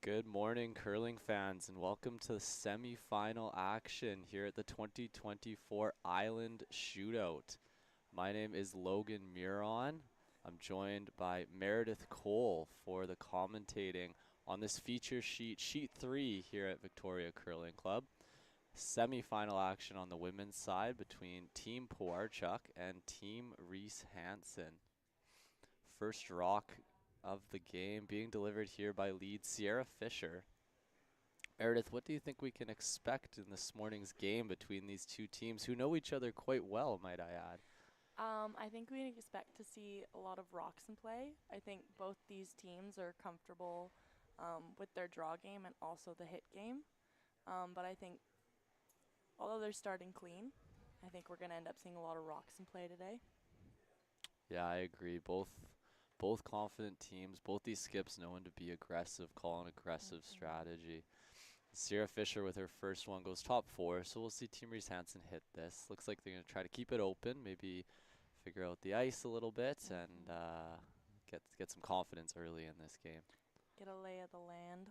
Good morning, curling fans, and welcome to the semifinal action here at the 2024 Island Shootout. My name is Logan Muron. I'm joined by Meredith Cole for the commentating on this feature sheet, sheet 3 here at Victoria Curling Club. Semifinal action on the women's side between Team Pewarchuk and Team Reese Hansen. First rock of the game being delivered here by lead Sierra Fisher. Meredith, what do you think we can expect in this morning's game between these two teams who know each other quite well, might I add? I think we expect to see a lot of rocks in play. I think both these teams are comfortable with their draw game and also the hit game. But I think, although they're starting clean, I think we're going to end up seeing a lot of rocks in play today. Yeah, I agree. Both confident teams. Both these skips know when to be aggressive, call an aggressive strategy. Sierra Fisher with her first one goes top 4, so we'll see Team Reese Hansen hit this. Looks like they're going to try to keep it open, maybe figure out the ice a little bit and get some confidence early in this game. Get a lay of the land.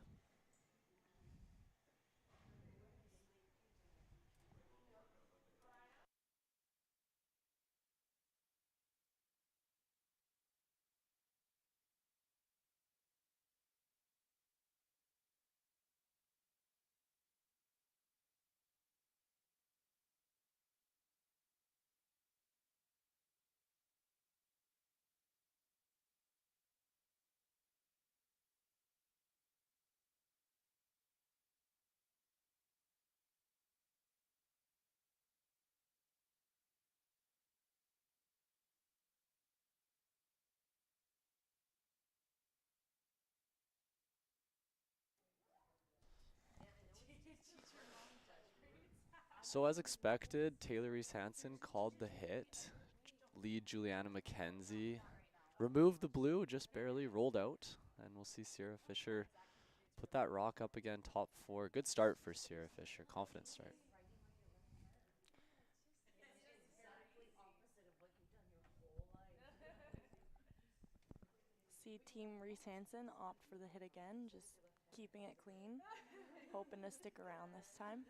So as expected, Taylor Reese Hansen called the hit. Lead Juliana McKenzie removed the blue, just barely rolled out. And we'll see Sierra Fisher put that rock up again, top 4. Good start for Sierra Fisher, confident start. See Team Reese Hansen opt for the hit again, just keeping it clean, hoping to stick around this time.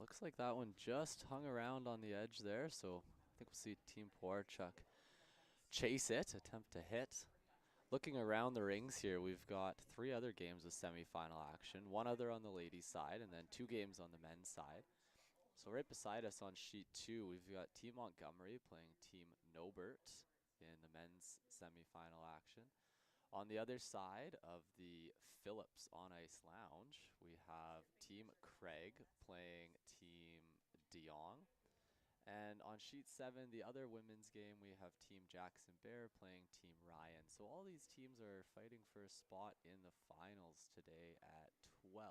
Looks like that one just hung around on the edge there, so I think we'll see Team Pewarchuk chase it, attempt to hit. Looking around the rings here, we've got 3 other games of semifinal action, 1 other on the ladies' side, and then 2 games on the men's side. So right beside us on sheet 2, we've got Team Montgomery playing Team Nobert in the men's semifinal action. On the other side of the Phillips on Ice Lounge, we have Team Craig playing Team Jong. And on sheet 7, the other women's game, we have Team Jackson-Baier playing Team Ryan. So all these teams are fighting for a spot in the finals today at 12.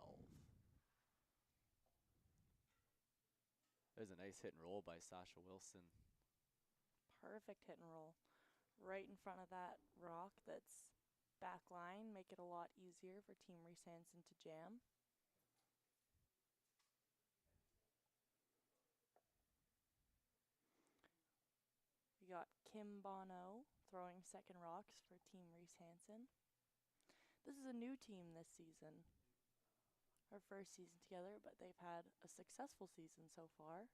There's a nice hit and roll by Sasha Wilson. Perfect hit and roll. Right in front of that rock that's back line, make it a lot easier for Team Reese Hansen to jam. We got Kim Bono throwing second rocks for Team Reese Hansen. This is a new team this season. Our first season together, but they've had a successful season so far.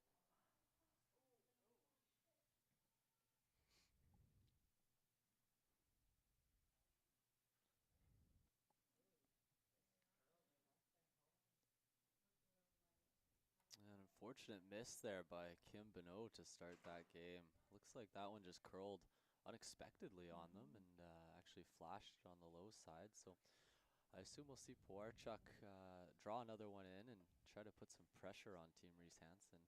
An unfortunate miss there by Kim Bonneau to start that game. Looks like that one just curled unexpectedly on them and actually flashed on the low side. So I assume we'll see Pewarchuk draw another one in and try to put some pressure on Team Reese Hansen.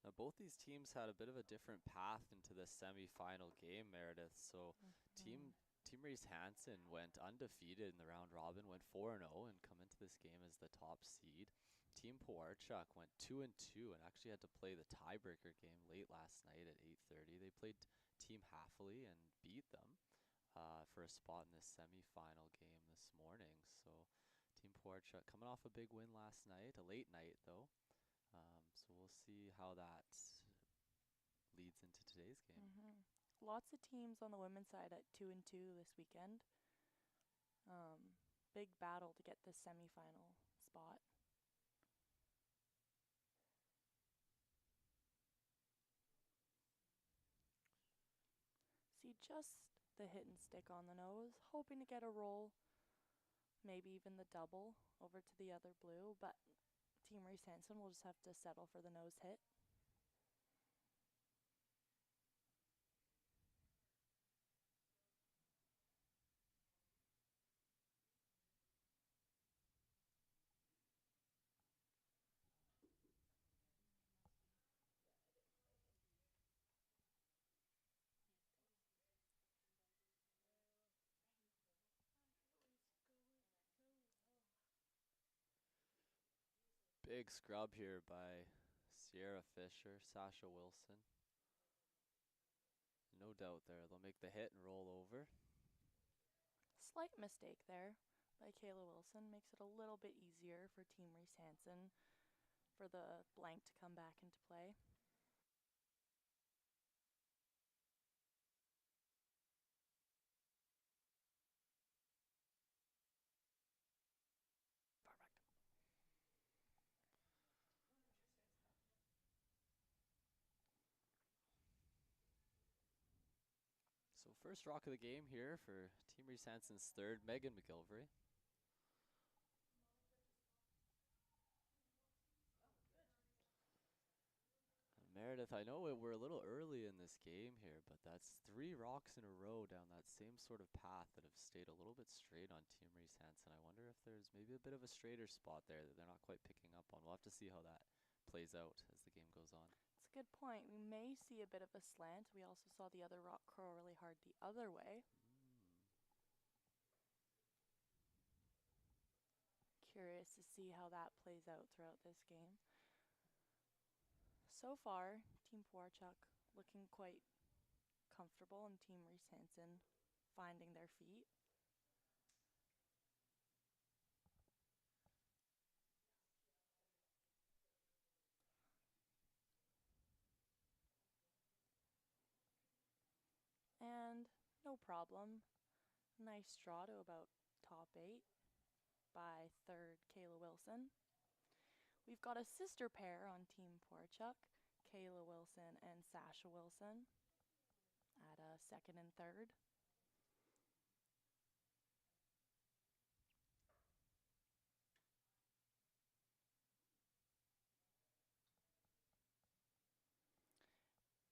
Now Both these teams had a bit of a different path into the semifinal game, Meredith. So Team Reese Hansen went undefeated in the round robin, went 4-0 and come into this game as the top seed. Team Pewarchuk went 2-2 and actually had to play the tiebreaker game late last night at 8:30. They played Team Halfley and beat them for a spot in this semifinal game this morning. So Team Pewarchuk coming off a big win last night, a late night though. So we'll see how that leads into today's game. Lots of teams on the women's side at 2-2 this weekend. Big battle to get this semifinal spot. See just the hit and stick on the nose, hoping to get a roll, maybe even the double over to the other blue, but Team Reese Hansen will just have to settle for the nose hit. Big scrub here by Sierra Fisher, Sasha Wilson. No doubt there, they'll make the hit and roll over. Slight mistake there by Kayla Wilson. Makes it a little bit easier for Team Reese Hansen for the blank to come back into play. So first rock of the game here for Team Reese Hansen's third, Megan McGilvery. Meredith, I know we're a little early in this game here, but that's 3 rocks in a row down that same sort of path that have stayed a little bit straight on Team Reese Hansen. I wonder if there's maybe a bit of a straighter spot there that they're not quite picking up on. We'll have to see how that plays out as the game goes on. It's a good point. We may see a bit of a slant. We also saw the other rock curl really hard the other way. Curious to see how that plays out throughout this game. So far, Team Pewarchuk looking quite comfortable and Team Reese Hansen finding their feet. And no problem. Nice draw to about top 8 by third Kayla Wilson. We've got a sister pair on Team Pewarchuk, Kayla Wilson and Sasha Wilson at second and third.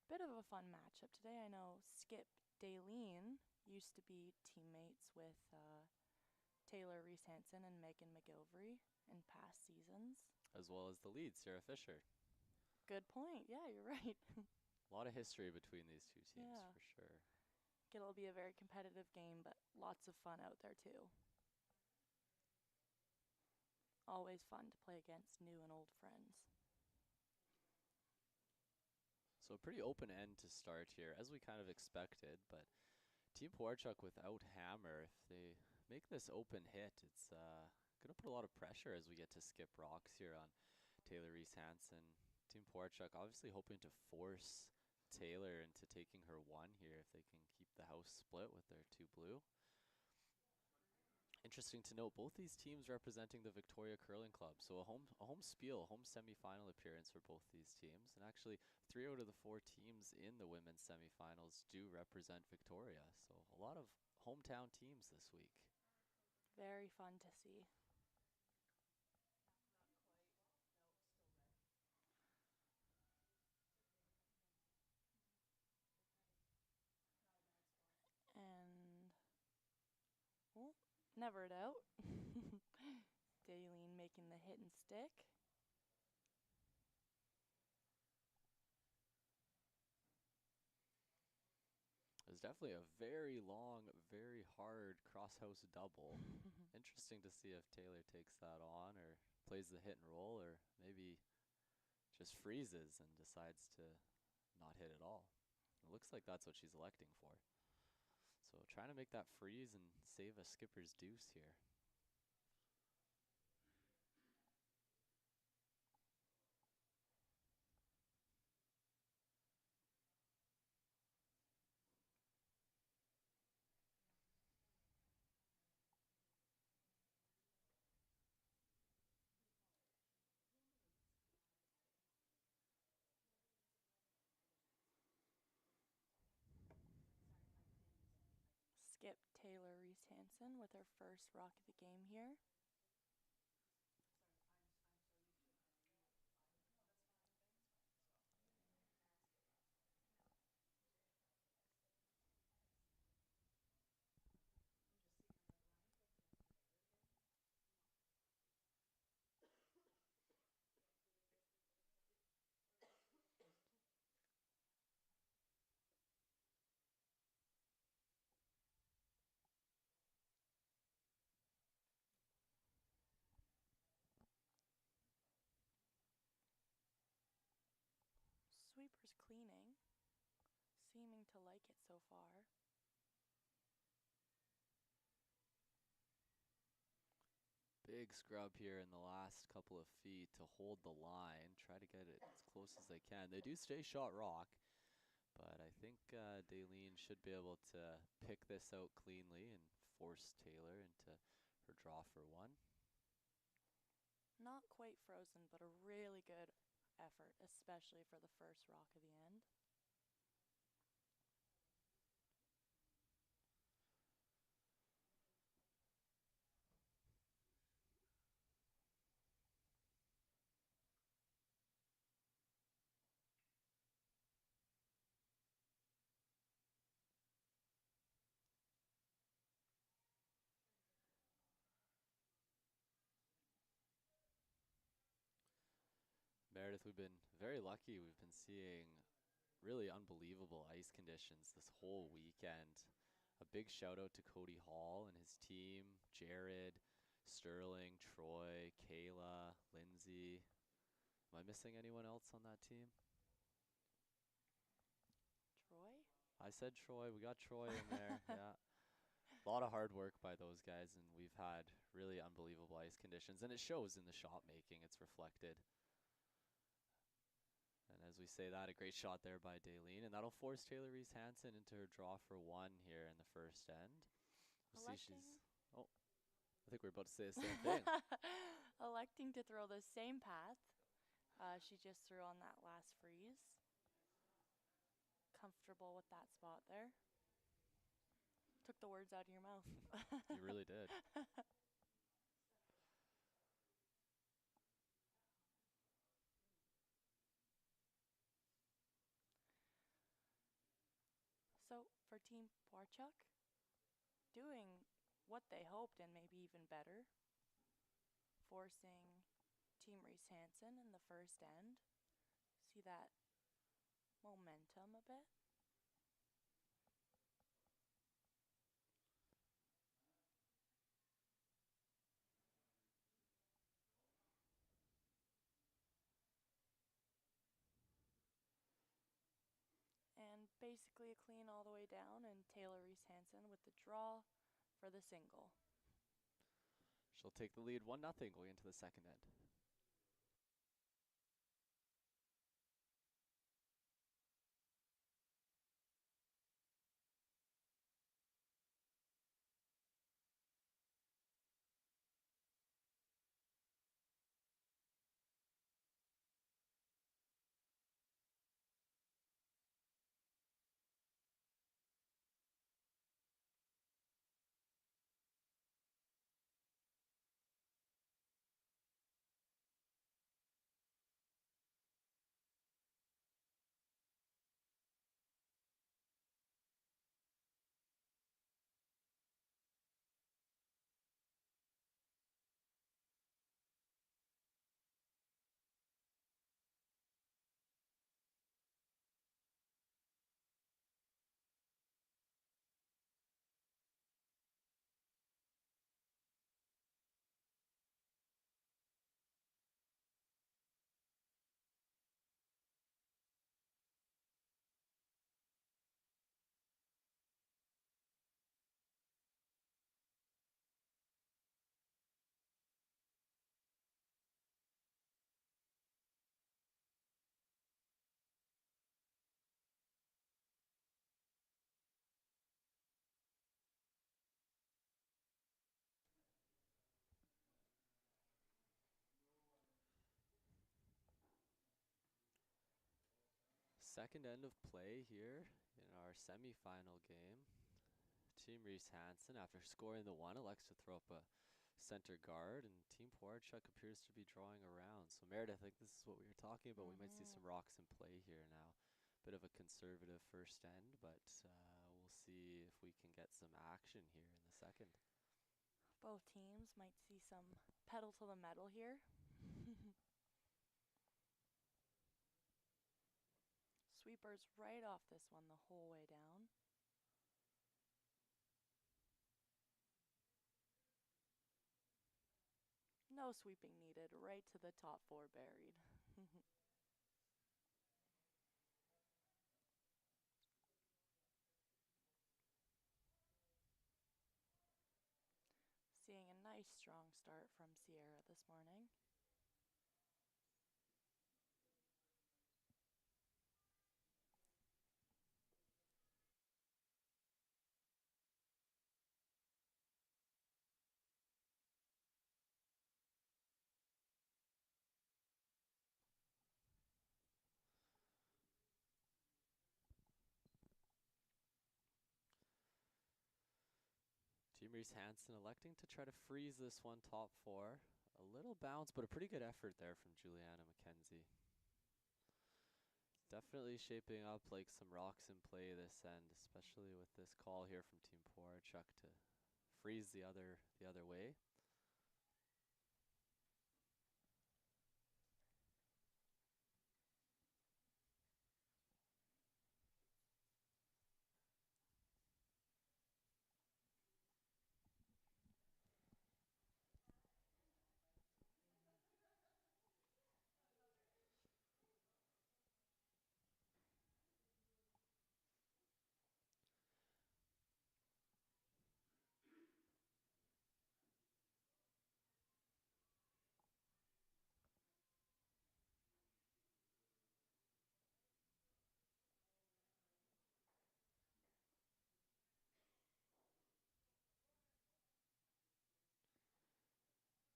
Bit of a fun matchup today. I know Skip Daleen used to be teammates with Taylor Reese Hansen and Megan McGilvery in past seasons. As well as the lead, Sarah Fisher. Good point. Yeah, you're right. A lot of history between these two teams for sure. It'll be a very competitive game, but lots of fun out there too. Always fun to play against new and old friends. So a pretty open end to start here, as we kind of expected, but Team Pewarchuk without Hammer, if they make this open hit, it's going to put a lot of pressure as we get to skip rocks here on Taylor Reese Hansen. Team Pewarchuk obviously hoping to force Taylor into taking her 1 here if they can keep the house split with their 2 blue. Interesting to note, both these teams representing the Victoria Curling Club. So a home spiel, home semifinal appearance for both these teams. And actually, 3 out of the 4 teams in the women's semifinals do represent Victoria. So a lot of hometown teams this week. Very fun to see. And, well, never a doubt. Daleen making the hit and stick. definitely a very long, very hard cross-house double. Interesting to see if Taylor takes that on or plays the hit and roll or maybe just freezes and decides to not hit at all. It looks like that's what she's electing for. So trying to make that freeze and save a skipper's deuce here. Skip Taylor Reese Hansen with her first rock of the game here. Sweeper's cleaning, seeming to like it so far. Big scrub here in the last couple of feet to hold the line. Try to get it as close as they can. They do stay shot rock, but I think Daleen should be able to pick this out cleanly and force Taylor into her draw for one. Not quite frozen, but a really good effort, especially for the first rock of the end. Meredith, we've been very lucky. We've been seeing really unbelievable ice conditions this whole weekend. A big shout out to Cody Hall and his team, Jared, Sterling, Troy, Kayla, Lindsay. Am I missing anyone else on that team? Troy? I said Troy. We got Troy in there. Yeah. A lot of hard work by those guys, and we've had really unbelievable ice conditions, and it shows in the shot making. It's reflected. And as we say that, a great shot there by Daleen, and that'll force Taylor Reese Hansen into her draw for one here in the first end. We'll see she's... Oh, I think we're about to say the same thing. Electing to throw the same path she just threw on that last freeze. Comfortable with that spot there. Took the words out of your mouth. You really did. So for Team Pewarchuk, doing what they hoped and maybe even better, forcing Team Reese Hansen in the first end. See that momentum a bit. And basically a clean all the way down, and Taylor Reese Hansen with the draw for the single. She'll take the lead 1-0 going into the second end. Second end of play here in our semifinal game. Team Reese Hansen, after scoring the one, elects to throw up a center guard, and Team Pewarchuk appears to be drawing around. So Meredith, I think this is what we were talking about. We might see some rocks in play here now. Bit of a conservative first end, but we'll see if we can get some action here in the second. Both teams might see some pedal to the metal here. Sweepers right off this one the whole way down. No sweeping needed, right to the top four buried. Seeing a nice strong start from Sierra this morning. Team Reese Hansen electing to try to freeze this one top four. A little bounce, but a pretty good effort there from Juliana McKenzie. Definitely shaping up like some rocks in play this end, especially with this call here from Team Pewarchuk to freeze the other way.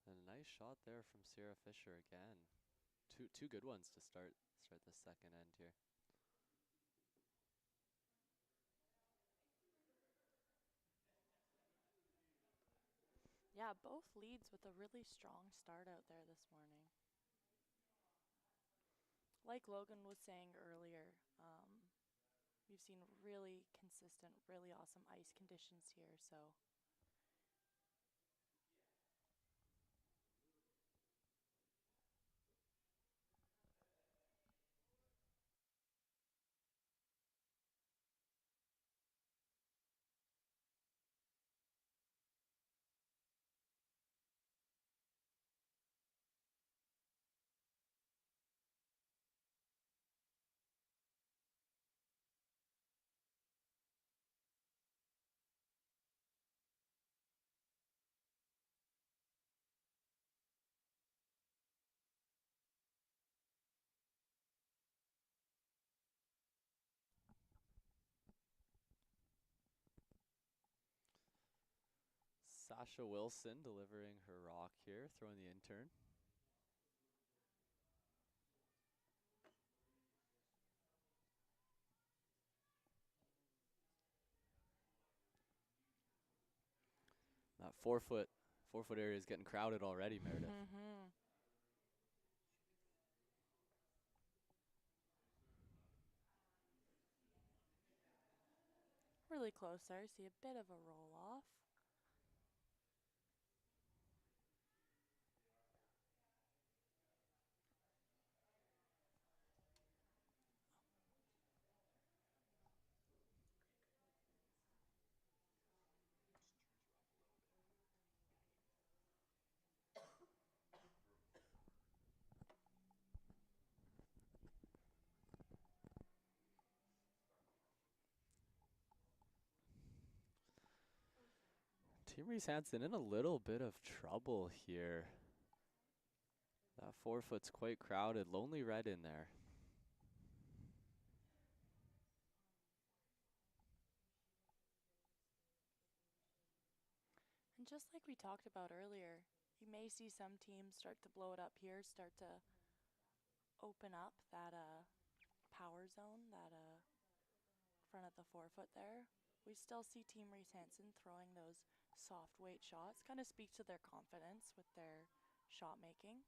And a nice shot there from Sierra Fisher again. Two good ones to start the second end here. Yeah, both leads with a really strong start out there this morning. Like Logan was saying earlier, we've seen really consistent, really awesome ice conditions here, so Sasha Wilson delivering her rock here, throwing the intern. That 4 foot area is getting crowded already, Meredith. really close there. See a bit of a roll off. Team Reese Hansen in a little bit of trouble here. That 4 foot's quite crowded. Lonely Red in there. And just like we talked about earlier, you may see some teams start to blow it up here, start to open up that power zone, that front at the forefoot there. We still see Team Reese Hansen throwing those soft weight shots. Kind of speaks to their confidence with their shot making.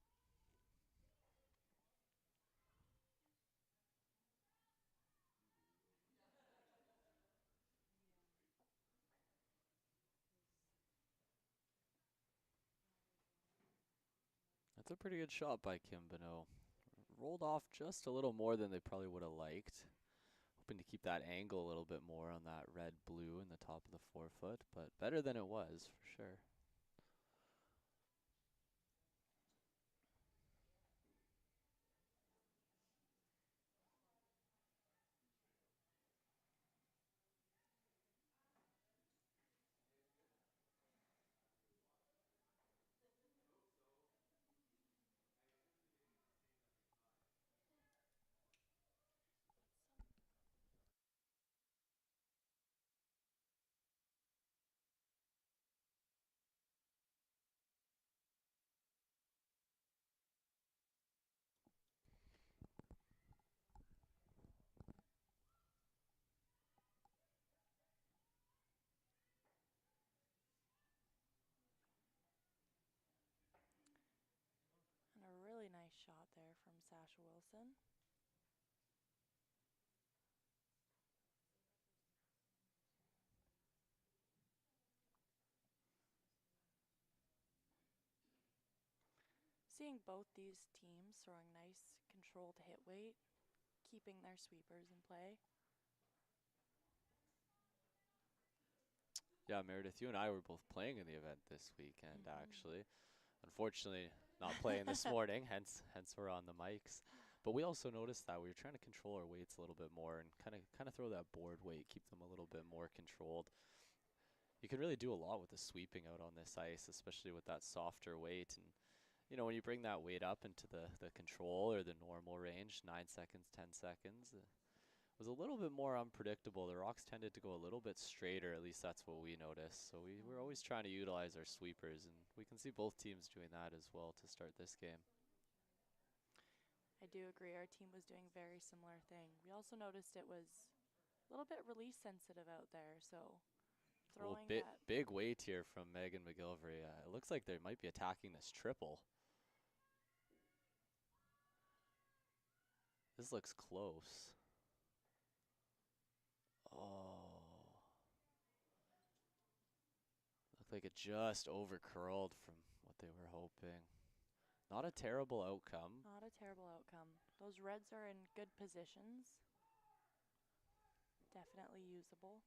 That's a pretty good shot by Kim Bonneau. Rolled off just a little more than they probably would have liked. Hoping to keep that angle a little bit more on that red-blue in the top of the forefoot, but better than it was for sure. And a really nice shot there from Sasha Wilson. Seeing both these teams throwing nice controlled hit weight, keeping their sweepers in play. Yeah, Meredith, you and I were both playing in the event this weekend, actually. Unfortunately, not playing this morning, hence we're on the mics. But we also noticed that we were trying to control our weights a little bit more and kind of throw that board weight, keep them a little bit more controlled. You can really do a lot with the sweeping out on this ice, especially with that softer weight. And you know, when you bring that weight up into the control or the normal range, 9 seconds, 10 seconds, was a little bit more unpredictable. The rocks tended to go a little bit straighter, at least that's what we noticed. So we're always trying to utilize our sweepers, and we can see both teams doing that as well to start this game. I do agree. Our team was doing a very similar thing. We also noticed it was a little bit release sensitive out there, so throwing that Big weight here from Megan McGilvery. It looks like they might be attacking this triple. This looks close. Oh. Looked like it just over curled from what they were hoping. Not a terrible outcome. Not a terrible outcome. Those reds are in good positions. Definitely usable.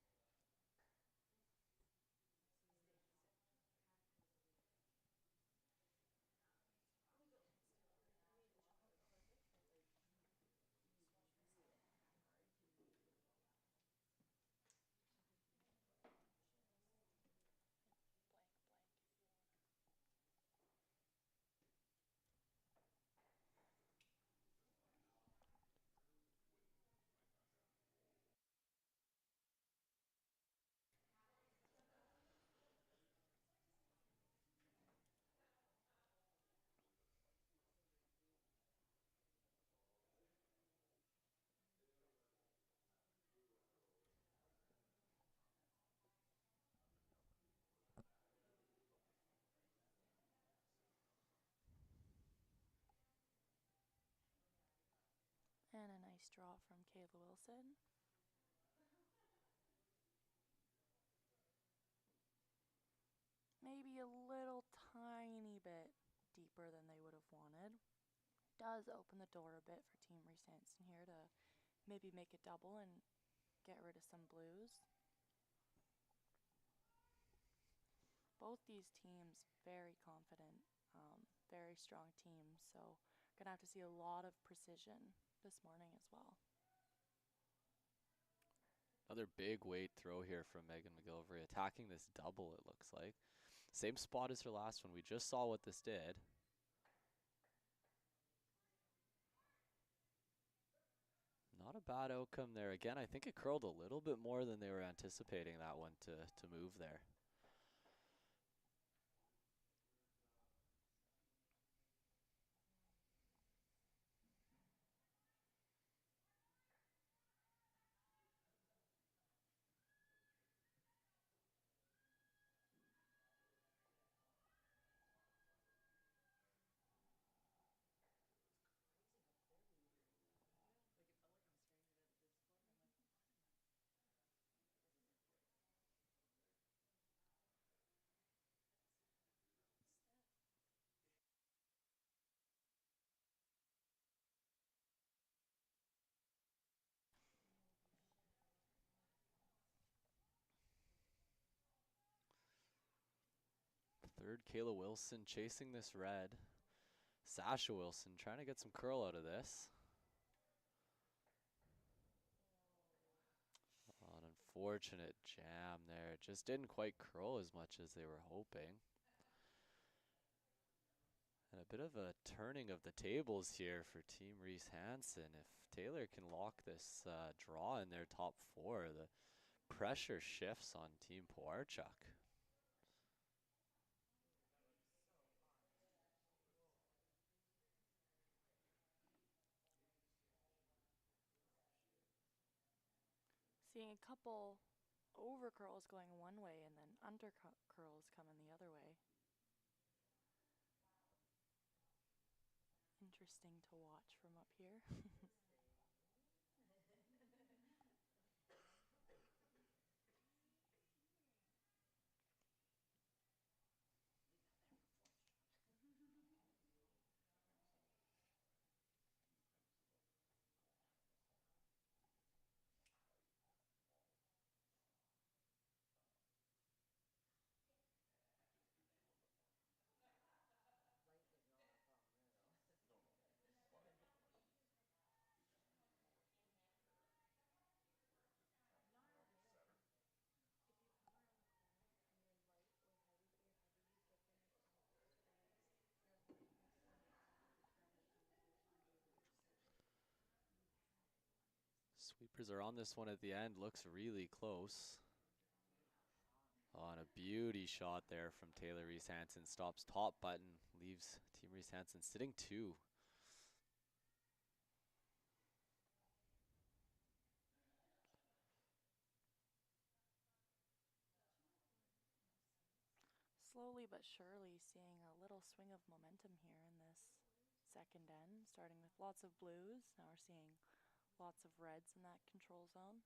And a nice draw from Kayla Wilson. Maybe a little tiny bit deeper than they would have wanted. Does open the door a bit for Team Reese Hansen here to maybe make a double and get rid of some blues. Both these teams very confident, very strong teams, so gonna have to see a lot of precision this morning as well. Another big weight throw here from Megan McGilvery, attacking this double, it looks like. Same spot as her last one. We just saw what this did. Not a bad outcome there. Again, I think it curled a little bit more than they were anticipating that one to move there. Third, Kayla Wilson chasing this red. Sasha Wilson trying to get some curl out of this. An unfortunate jam there. It just didn't quite curl as much as they were hoping. And a bit of a turning of the tables here for Team Reese Hansen. If Taylor can lock this draw in their top four, the pressure shifts on Team Pewarchuk. Seeing a couple over curls going one way and then under curls coming the other way. Interesting to watch from up here. Sweepers are on this one at the end. Looks really close. On a beauty shot there from Taylor Reese Hansen. Stops top button. Leaves Team Reese Hansen sitting 2. Slowly but surely seeing a little swing of momentum here in this second end, starting with lots of blues. Now we're seeing lots of reds in that control zone.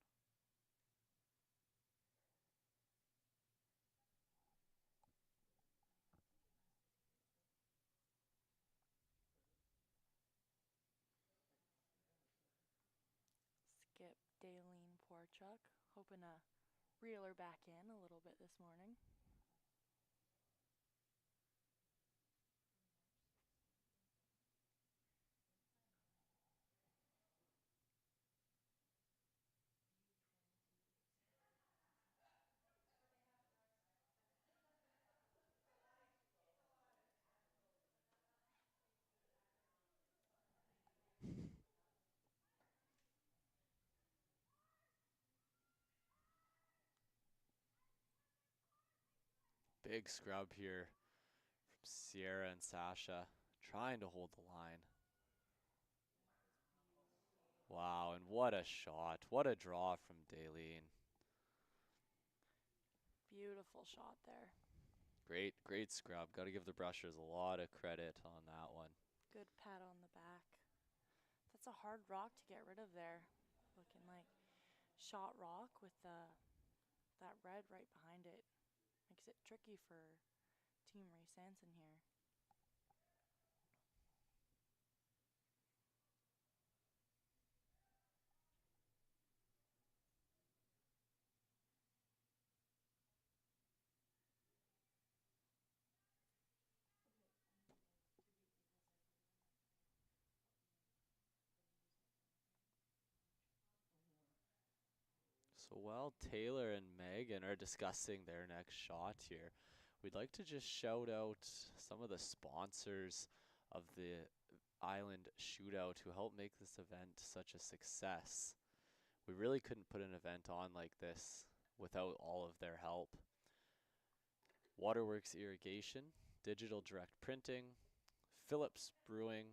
Skip Daleen Pewarchuk, hoping to reel her back in a little bit this morning. Big scrub here from Sierra and Sasha. Trying to hold the line. Wow, and what a shot. What a draw from Daleen. Beautiful shot there. Great scrub. Got to give the brushers a lot of credit on that one. Good pat on the back. That's a hard rock to get rid of there. Looking like shot rock with that red right behind it. Makes it tricky for Team Reese Hansen here. So while Taylor and Megan are discussing their next shot here, we'd like to just shout out some of the sponsors of the Island Shootout who helped make this event such a success. We really couldn't put an event on like this without all of their help. Waterworks Irrigation, Digital Direct Printing, Phillips Brewing,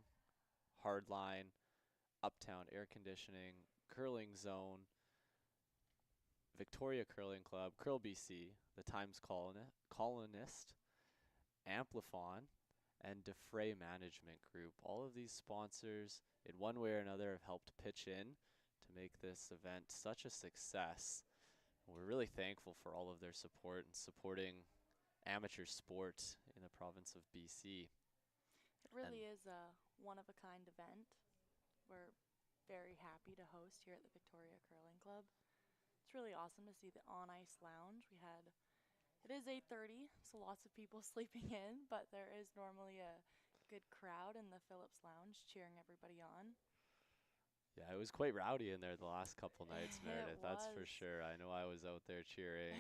Hardline, Uptown Air Conditioning, Curling Zone, Victoria Curling Club, Curl BC, the Times Colonist, Amplifon, and Defray Management Group. All of these sponsors, in one way or another, have helped pitch in to make this event such a success. We're really thankful for all of their support and supporting amateur sport in the province of BC. It really is a one-of-a-kind event. We're very happy to host here at the Victoria Curling Club. It's really awesome to see the on-ice lounge. We had It is 8:30, so lots of people sleeping in, but there is normally a good crowd in the Phillips Lounge cheering everybody on. Yeah, it was quite rowdy in there the last couple nights, It Meredith. That's for was. sure. I know I was out there cheering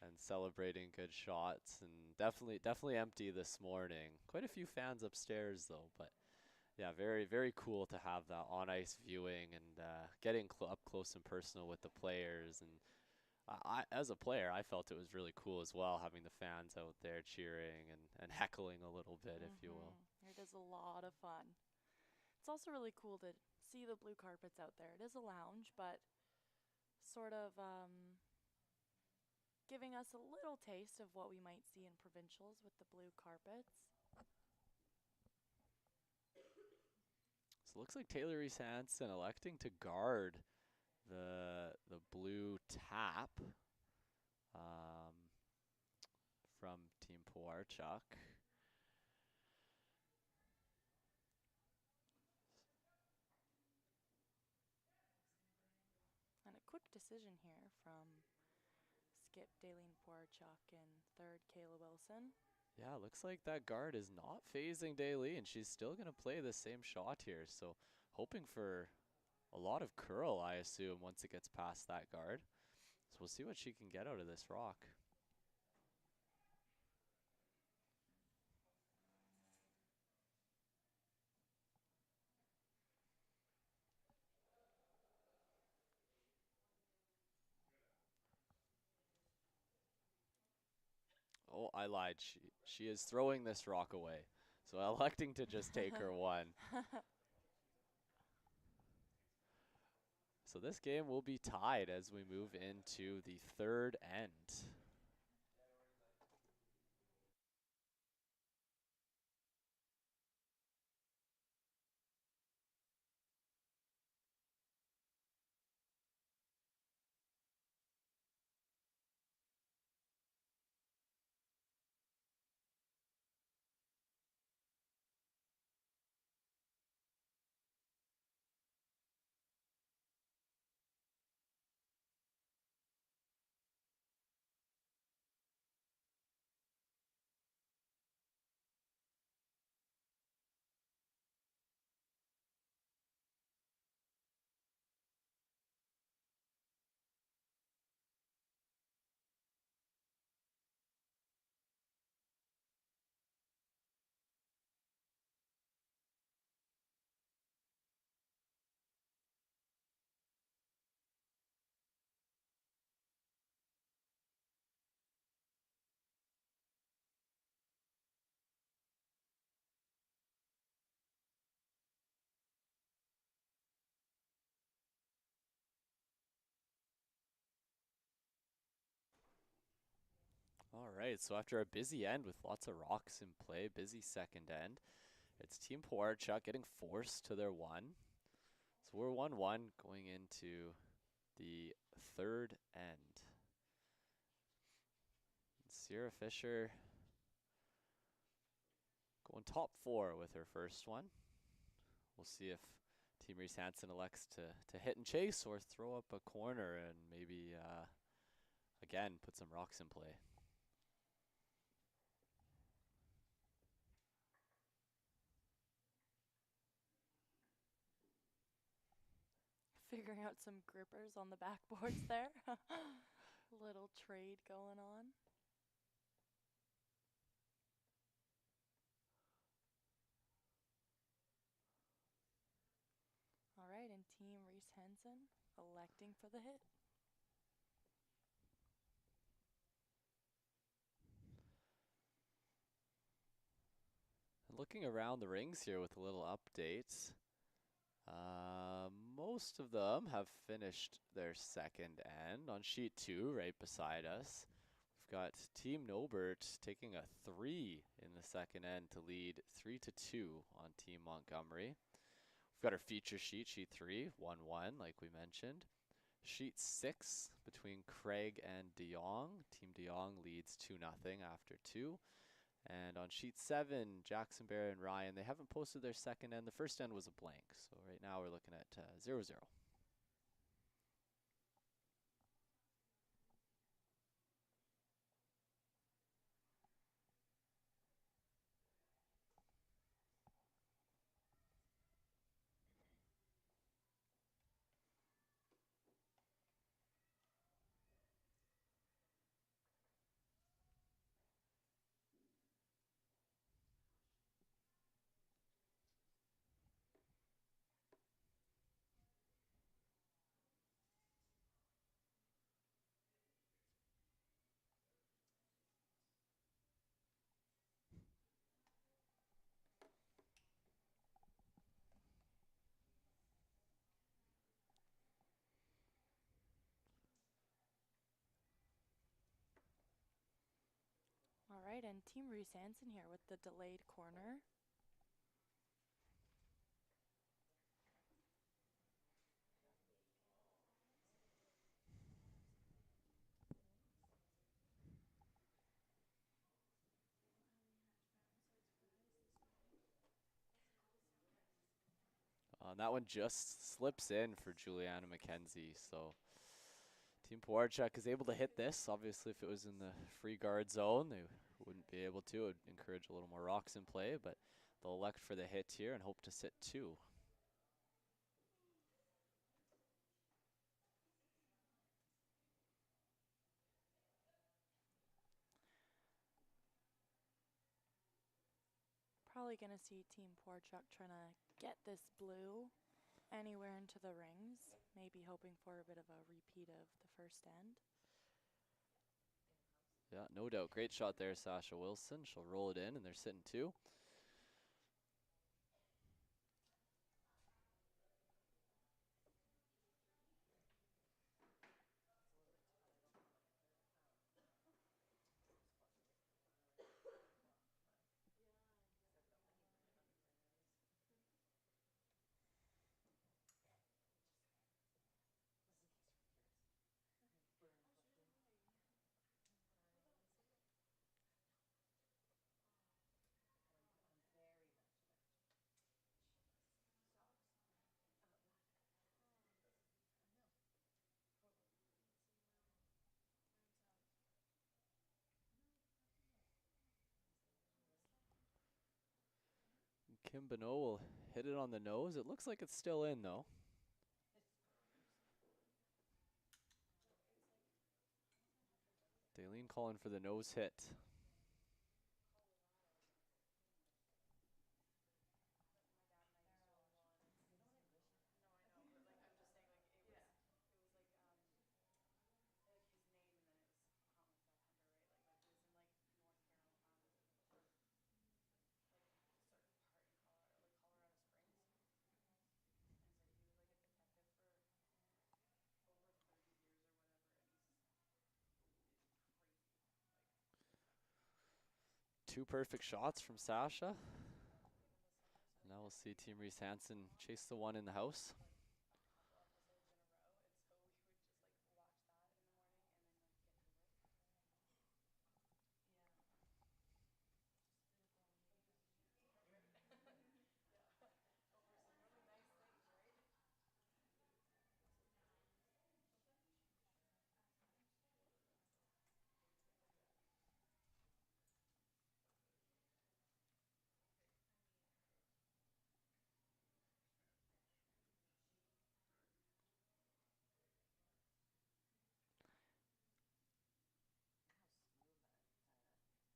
and celebrating good shots, and definitely empty this morning. Quite a few fans upstairs though, but yeah, very cool to have that on ice viewing and getting up close and personal with the players. And as a player, I felt it was really cool as well, having the fans out there cheering and heckling a little bit, if you will. It is a lot of fun. It's also really cool to see the blue carpets out there. It is a lounge, but sort of giving us a little taste of what we might see in provincials with the blue carpets. So it looks like Reese Hansen electing to guard the blue tap from Team Pewarchuk. And a quick decision here from skip Daleen Pewarchuk and third Kayla Wilson. Yeah, looks like that guard is not phasing Daly, and she's still going to play the same shot here. So hoping for a lot of curl, I assume, once it gets past that guard. So we'll see what she can get out of this rock. Oh, I lied. She is throwing this rock away. So electing to just take her one. So this game will be tied as we move into the third end. All right, so after a busy end with lots of rocks in play, busy second end, it's Team Pewarchuk getting forced to their one. So we're 1-1 going into the third end. Sierra Fisher going top four with her first one. We'll see if Team Reese Hansen elects to hit and chase or throw up a corner and maybe, again, put some rocks in play. Figuring out some grippers on the backboards there. Little trade going on. All right, and Team Reese Hansen electing for the hit. And looking around the rings here with a little update, most of them have finished their second end. On sheet 2, right beside us, we've got Team Nobert taking a 3 in the second end to lead 3-2 on Team Montgomery. We've got our feature sheet, sheet 3, 1-1, like we mentioned. Sheet 6 between Craig and Jong. Team Jong leads 2-0 after 2. And on sheet 7, Jackson-Baier and Ryan, they haven't posted their second end. The first end was a blank. So right now we're looking at 0-0. right, and Team Reese Hansen here with the delayed corner. That one just slips in for Juliana McKenzie. So Team Pewarchuk is able to hit this. Obviously, if it was in the free guard zone, they wouldn't be able to. It would encourage a little more rocks in play, but they'll elect for the hit here and hope to sit 2. Probably going to see Team Pewarchuk trying to get this blue anywhere into the rings, maybe hoping for a bit of a repeat of the first end. Yeah, no doubt. Great shot there, Sasha Wilson. She'll roll it in, and they're sitting 2. Kim Bonneau will hit it on the nose. It looks like it's still in, though. Daleen calling for the nose hit. Two perfect shots from Sasha. Now we'll see Team Reese Hansen chase the one in the house.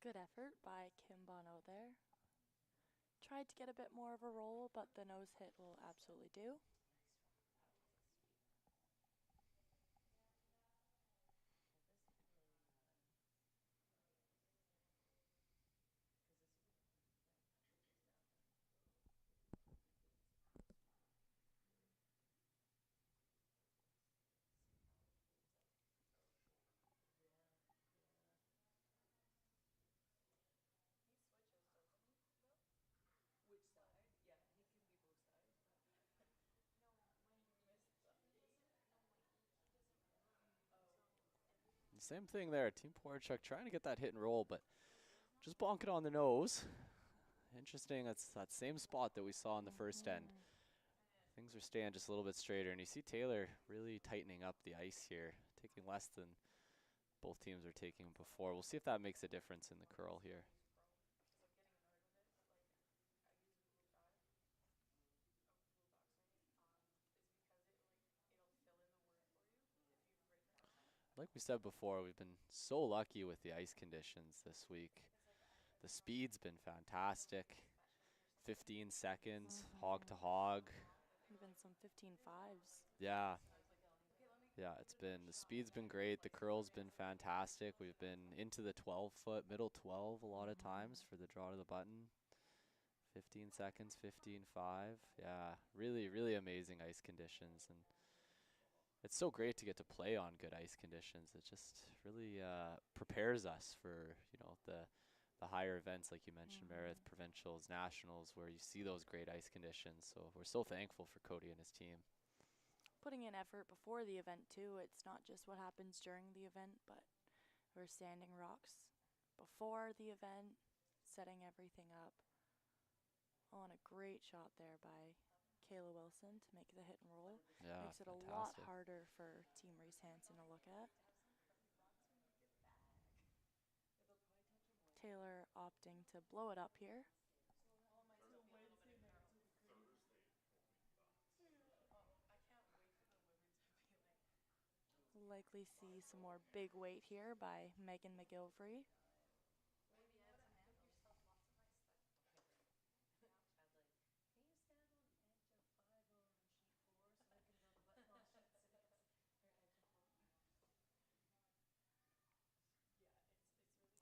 Good effort by Kim Bonneau there. Tried to get a bit more of a roll, but the nose hit will absolutely do. Same thing there. Team Pewarchuk trying to get that hit and roll, but just bonk it on the nose. Interesting, that's that same spot that we saw in the first end. Things are staying just a little bit straighter, and you see Taylor really tightening up the ice here, taking less than both teams are taking before. We'll see if that makes a difference in the curl here. Like we said before, we've been so lucky with the ice conditions this week. The speed's been fantastic. 15 seconds, hog to hog. Even some 15.5s. Yeah. Yeah, the speed's been great. The curl's been fantastic. We've been into the 12-foot, middle 12 a lot of times for the draw to the button. 15 seconds, 15.5. Yeah, really, really amazing ice conditions. And it's so great to get to play on good ice conditions. It just really prepares us for, the the higher events, like you mentioned, Meredith, provincials, nationals, where you see those great ice conditions. So we're so thankful for Cody and his team. Putting in effort before the event too. It's not just what happens during the event, but we're sanding rocks before the event, setting everything up. Oh, and a great shot there by Kayla Wilson to make the hit and roll. Yeah, Makes it fantastic. a lot harder for Team Reese Hansen to look at. Taylor opting to blow it up here. Likely see some more big weight here by Megan McGilvery.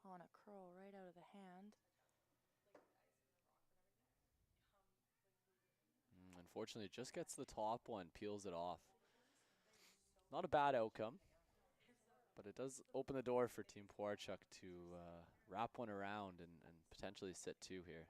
On a curl right out of the hand. Unfortunately, just gets the top one, peels it off. Not a bad outcome, but it does open the door for Team Pewarchuk to wrap one around and potentially sit two here.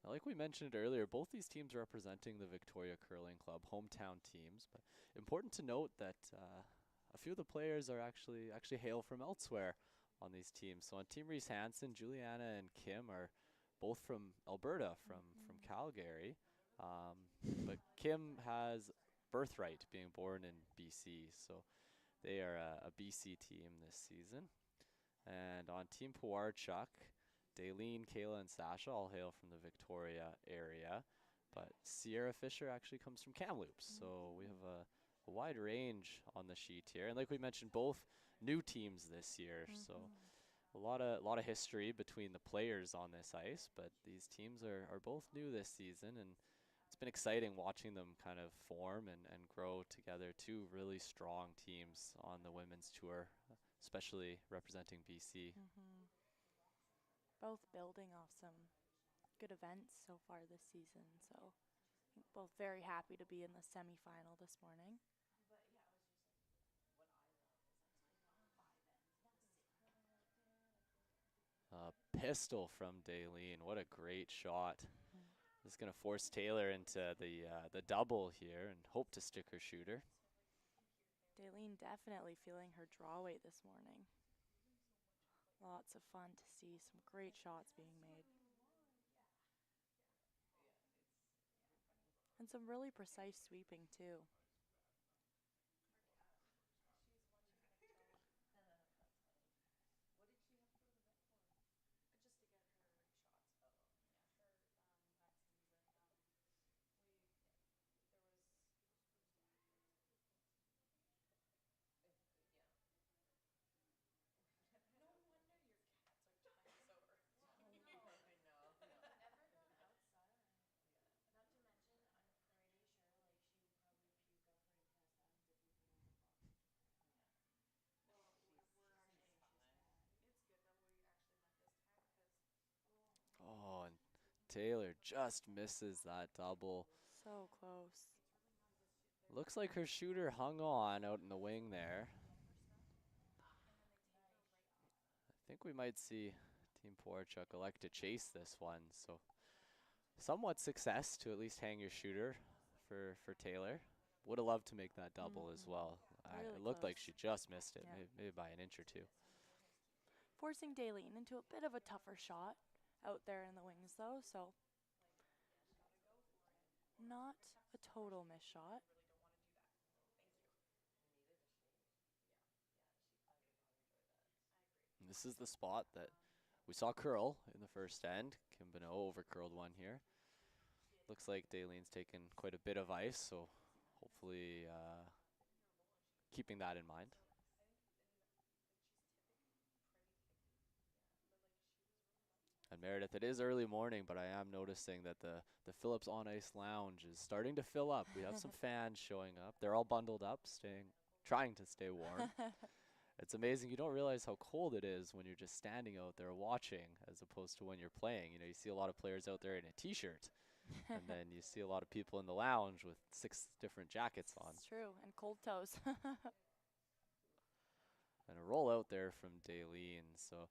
Now, like we mentioned earlier, both these teams representing the Victoria Curling Club, hometown teams. But important to note that a few of the players are actually hail from elsewhere on these teams. So on Team Reese Hansen, Juliana and Kim are both from Alberta, from Calgary. But Kim has birthright being born in BC, so they are a BC team this season. And on Team Pewarchuk, Daleen, Kayla, and Sasha all hail from the Victoria area, but Sierra Fisher actually comes from Kamloops. So we have a wide range on the sheet here, and like we mentioned, both new teams this year. So a lot of history between the players on this ice, but these teams are both new this season, and it's been exciting watching them kind of form and grow together. Two really strong teams on the women's tour, especially representing BC. Both building off some good events so far this season, so I think both very happy to be in the semifinal this morning. Pistol from Daleen. What a great shot. This is going to force Taylor into the double here and hope to stick her shooter. Daleen definitely feeling her draw weight this morning. Lots of fun to see some great shots being made. And some really precise sweeping too. Oh, and Taylor just misses that double. So close. Looks like her shooter hung on out in the wing there. I think we might see Team Pewarchuk elect to chase this one. So somewhat success to at least hang your shooter for Taylor. Would have loved to make that double as well. Really It looked like close. she just missed it, Yeah. maybe by an inch or two. Forcing Daleen into a bit of a tougher shot out there in the wings though, so not a total miss shot. And this is the spot that we saw curl in the first end. Kim Bonneau over curled one here. Looks like Daleen's taken quite a bit of ice, so hopefully keeping that in mind. And Meredith, it is early morning, but I am noticing that the Phillips On Ice Lounge is starting to fill up. We have some fans showing up. They're all bundled up, trying to stay warm. It's amazing. You don't realize how cold it is when you're just standing out there watching as opposed to when you're playing. You know, you see a lot of players out there in a t-shirt. And then you see a lot of people in the lounge with 6 different jackets on. It's true, and cold toes. And a rollout there from Daleen. So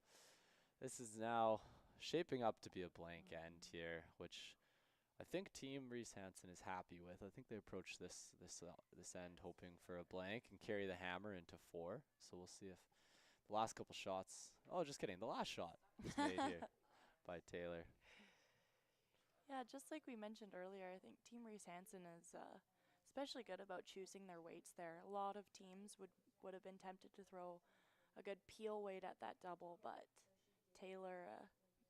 this is now shaping up to be a blank end here, which I think Team Reese Hansen is happy with. I think they approach this end hoping for a blank and carry the hammer into 4. So we'll see if the last couple shots. Oh, just kidding. The last shot is made here by Taylor. Yeah, just like we mentioned earlier, I think Team Reese Hansen is especially good about choosing their weights there. A lot of teams would have been tempted to throw a good peel weight at that double, but Taylor,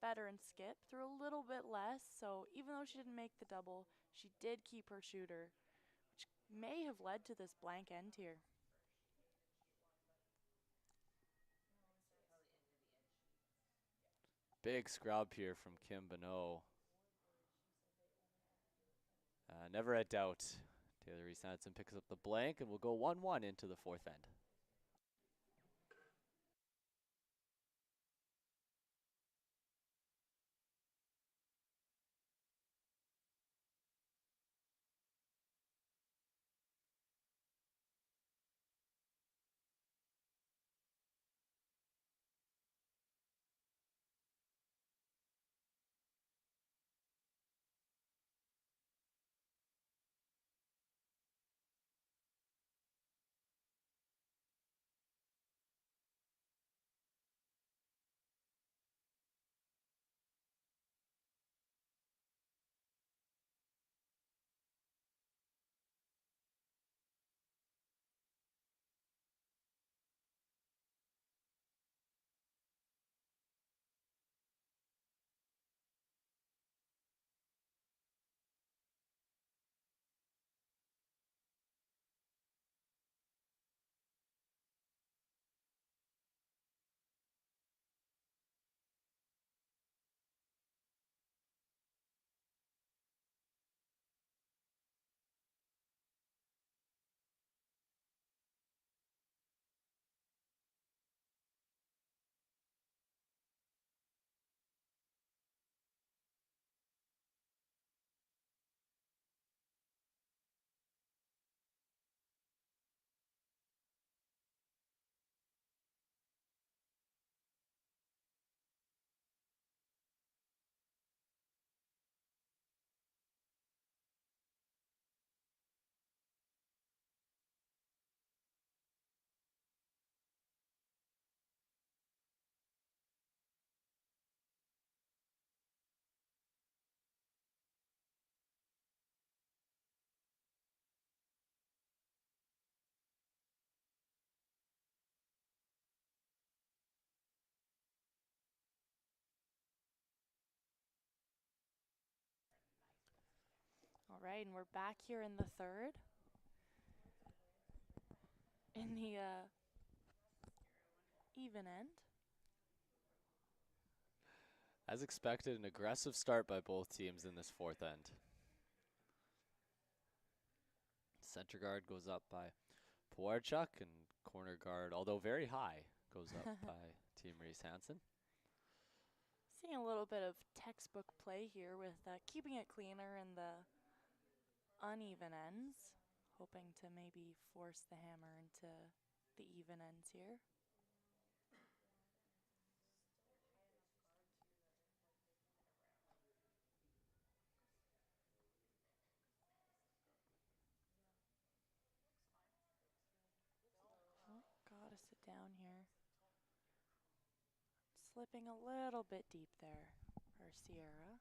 better and skip, threw a little bit less. So even though she didn't make the double, she did keep her shooter, which may have led to this blank end here. Big scrub here from Kim Bonneau. Never a doubt. Taylor Reese Hansen picks up the blank and will go 1-1 into the 4th end. All right, and we're back here in the 3rd. In the even end. As expected, an aggressive start by both teams in this 4th end. Center guard goes up by Pewarchuk, and corner guard, although very high, goes up by Team Reese Hansen. Seeing a little bit of textbook play here with keeping it cleaner in the uneven ends, hoping to maybe force the hammer into the even ends here. Oh, gotta sit down here. Slipping a little bit deep there for Sierra.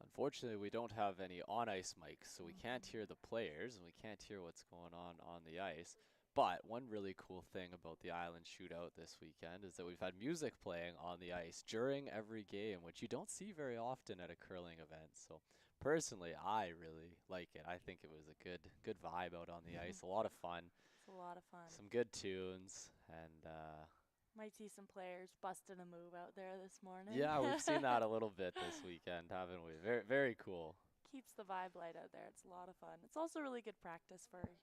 Unfortunately, we don't have any on-ice mics, so we can't hear the players, and we can't hear what's going on the ice. But one really cool thing about the Island Shootout this weekend is that we've had music playing on the ice during every game, which you don't see very often at a curling event. So Personally, I really like it. I think it was a good vibe out on the ice. A lot of fun. It's a lot of fun. Some good tunes, and Might see some players busting a move out there this morning. yeah, we've seen that a little bit this weekend, haven't we? Very, very cool. Keeps the vibe light out there. It's a lot of fun. It's also really good practice for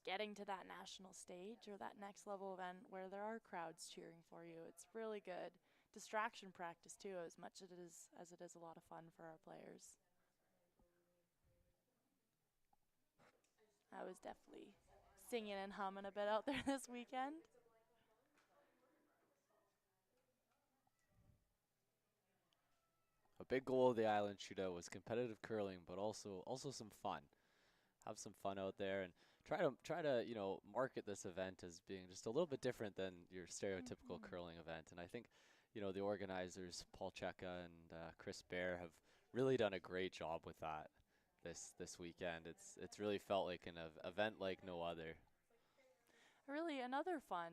getting to that national stage or that next level event where there are crowds cheering for you. It's really good distraction practice too, as much as it is a lot of fun for our players. I was definitely singing and humming a bit out there this weekend. A big goal of the Island Shootout was competitive curling, but also some fun. Have some fun out there and try to market this event as being just a little bit different than your stereotypical curling event. And I think the organizers Paul Cheka and Chris Bear have really done a great job with that this weekend. It's really felt like an event like no other. Really, another fun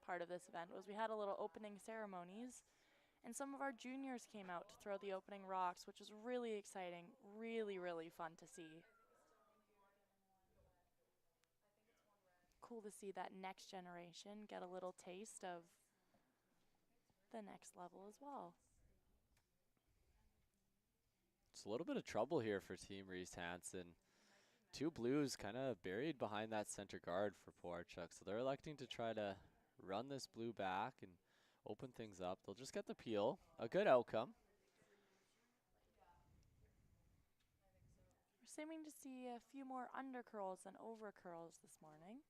part of this event was we had a little opening ceremonies, and some of our juniors came out to throw the opening rocks, which was really exciting, really, really fun to see. Cool to see that next generation get a little taste of the next level as well. It's a little bit of trouble here for Team Reese Hansen. Two blues kind of buried behind that center guard for Pewarchuk, so they're electing to try to run this blue back and open things up. They'll just get the peel. A good outcome. We're seeming to see a few more under curls than over curls this morning.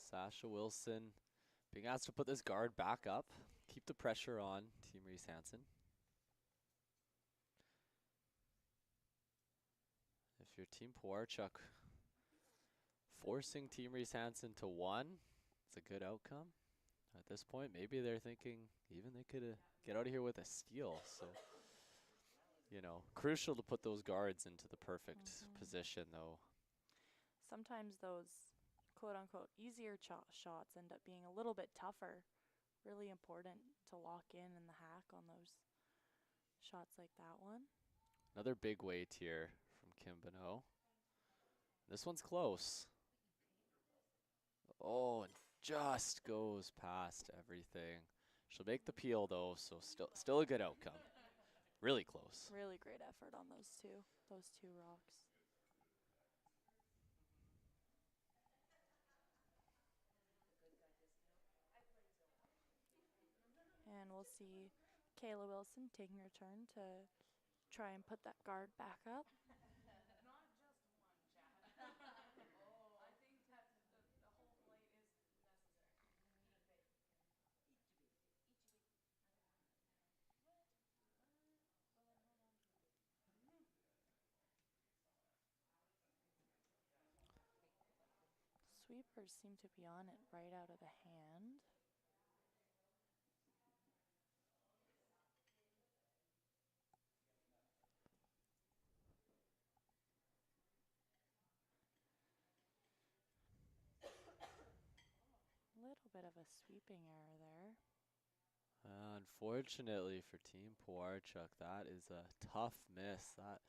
Sasha Wilson being asked to put this guard back up. Keep the pressure on Team Reese Hansen. If you're Team Pewarchuk, forcing Team Reese Hansen to one, it's a good outcome. At this point, maybe they're thinking even they could get out of here with a steal. So, crucial to put those guards into the perfect position, though. Sometimes those quote-unquote easier shots end up being a little bit tougher. Really important to lock in the hack on those shots like that one. Another big weight here from Kim Bonneau. This one's close. Oh, and just goes past everything. She'll make the peel though, so still a good outcome. Really close. Really great effort on those two rocks. And we'll see Kayla Wilson taking her turn to try and put that guard back up. Sweepers seem to be on it right out of the hand. Little bit of a sweeping error there. Unfortunately for Team Pewarchuk, that is a tough miss. That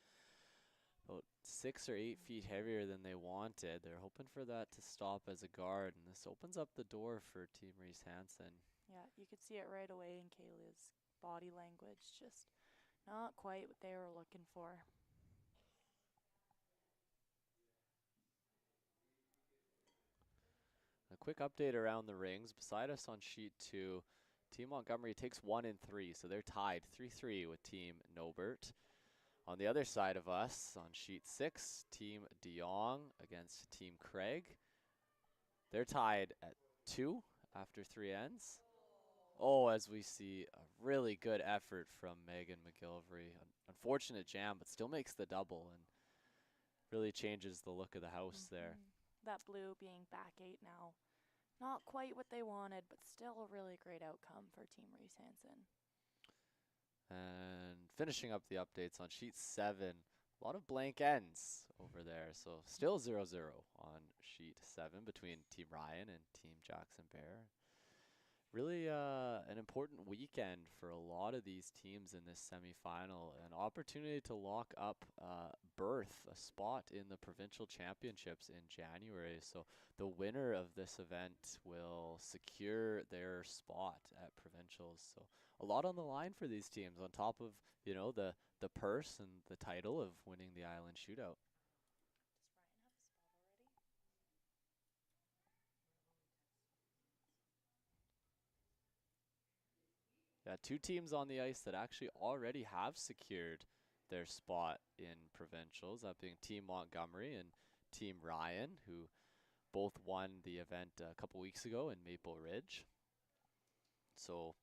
about 6 or 8 feet heavier than they wanted. They're hoping for that to stop as a guard, and this opens up the door for Team Reese Hansen. Yeah, you could see it right away in Kayla's body language. Just not quite what they were looking for. A quick update around the rings. Beside us on sheet 2, Team Montgomery takes 1 and 3, so they're tied 3-3 with Team Nobert. On the other side of us, on sheet 6, Team Jong against Team Craig. They're tied at 2 after 3 ends. Oh, as we see a really good effort from Megan McGillivray. Unfortunate jam, but still makes the double and really changes the look of the house there. That blue being back 8 now. Not quite what they wanted, but still a really great outcome for Team Reese Hansen. And finishing up the updates on sheet 7, a lot of blank ends over there. So still 0-0 on sheet 7 between Team Ryan and Team Jackson-Baier. Really an important weekend for a lot of these teams in this semifinal. An opportunity to lock up a spot in the provincial championships in January. So the winner of this event will secure their spot at provincials. So a lot on the line for these teams on top of, you know, the purse and the title of winning the Island Shootout. Yeah, two teams on the ice that actually already have secured their spot in provincials, that being Team Montgomery and Team Ryan, who both won the event a couple weeks ago in Maple Ridge. So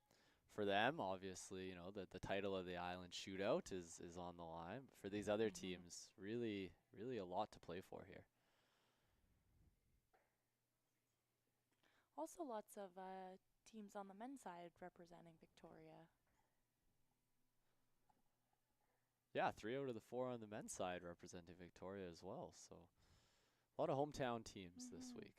for them, obviously, you know, the title of the Island Shootout is on the line. For these other teams, really a lot to play for here. Also lots of teams on the men's side representing Victoria. Yeah, 3 out of the 4 on the men's side representing Victoria as well. So a lot of hometown teams this week.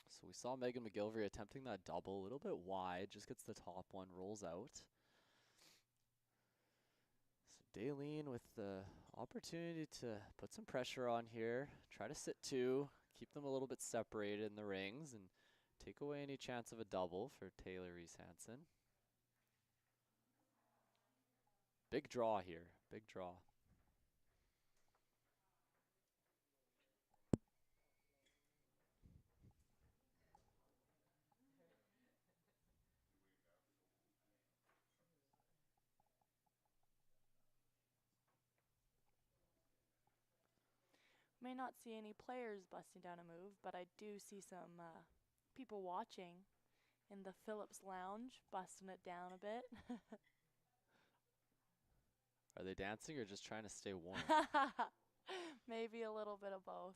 So we saw Megan McGillivray attempting that double, a little bit wide, just gets the top one, rolls out. So Daleen with the opportunity to put some pressure on here, try to sit 2, keep them a little bit separated in the rings, and take away any chance of a double for Taylor Reese Hansen. Big draw here, big draw. May not see any players busting down a move, but I do see some people watching in the Phillips Lounge busting it down a bit. Are they dancing or just trying to stay warm? Maybe a little bit of both.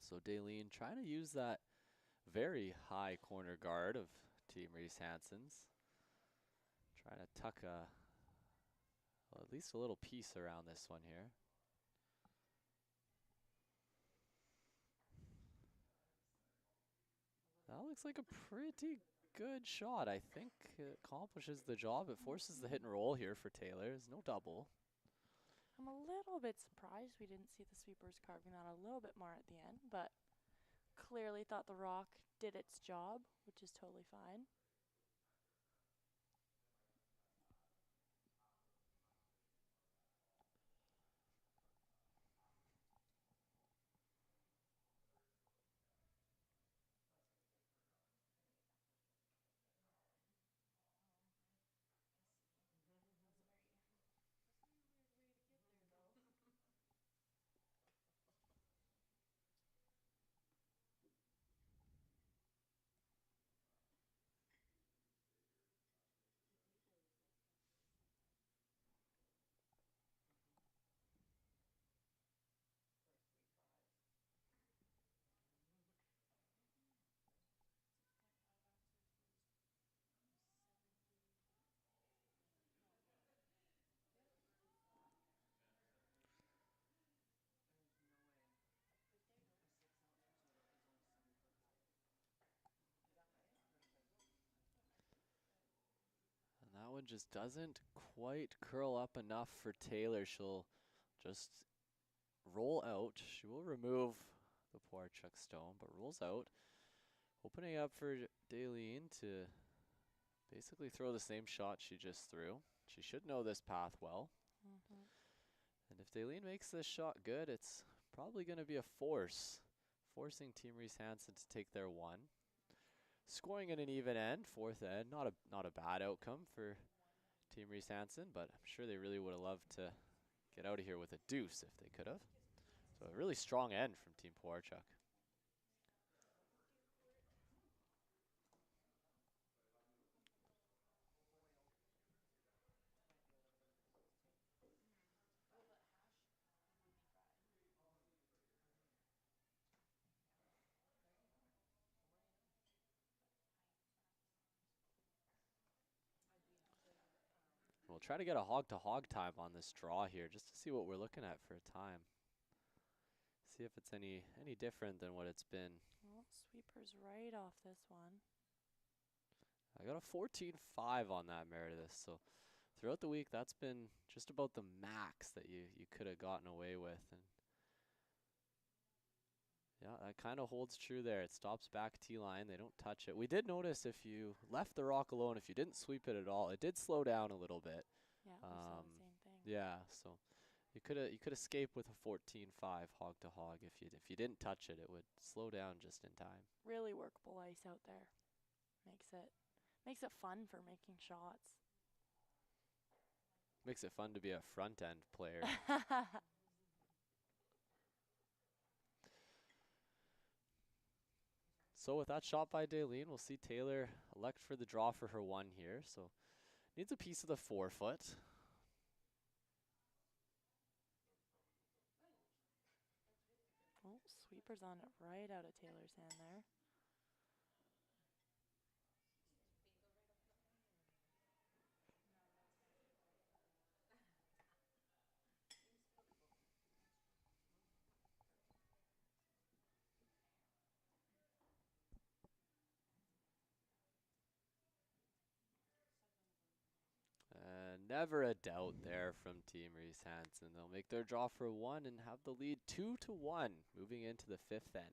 So Daleen trying to use that very high corner guard of Team Reese Hansen's. Trying to tuck well, at least a little piece around this one here. That looks like a pretty good shot. I think it accomplishes the job. It forces the hit and roll here for Taylor. There's no double. I'm a little bit surprised we didn't see the sweepers carving that a little bit more at the end, but clearly thought the rock did its job, which is totally fine. And that one just doesn't quite curl up enough for Taylor. She'll just roll out. She will remove the Pewarchuk stone, but rolls out. Opening up for Daleen to basically throw the same shot she just threw. She should know this path well. Mm-hmm. And if Daleen makes this shot good, it's probably going to be a force, forcing Team Reese Hansen to take their one. Scoring in an even end, fourth end, not a bad outcome for Team Reese Hansen, but I'm sure they really would have loved to get out of here with a deuce if they could have. So a really strong end from Team Pewarchuk. We'll try to get a hog-to-hog time on this draw here, just to see what we're looking at for a time. See if it's any different than what it's been. Well, sweepers right off this one. I got a 14-5 on that, Meredith. So throughout the week, that's been just about the max that you could have gotten away with. And yeah, that kind of holds true there. It stops back T-line. They don't touch it. We did notice if you left the rock alone, if you didn't sweep it at all, it did slow down a little bit. Yeah, we saw the same thing. Yeah, so you could escape with a 14-5 hog to hog. If you didn't touch it, it would slow down just in time. Really workable ice out there. Makes it fun for making shots. Makes it fun to be a front end player. So with that shot by Daleen, we'll see Taylor elect for the draw for her one here. So needs a piece of the forefoot. Oh, sweeper's on it right out of Taylor's hand there. Never a doubt there from Team Reese Hansen. They'll make their draw for one and have the lead 2-1 moving into the fifth end.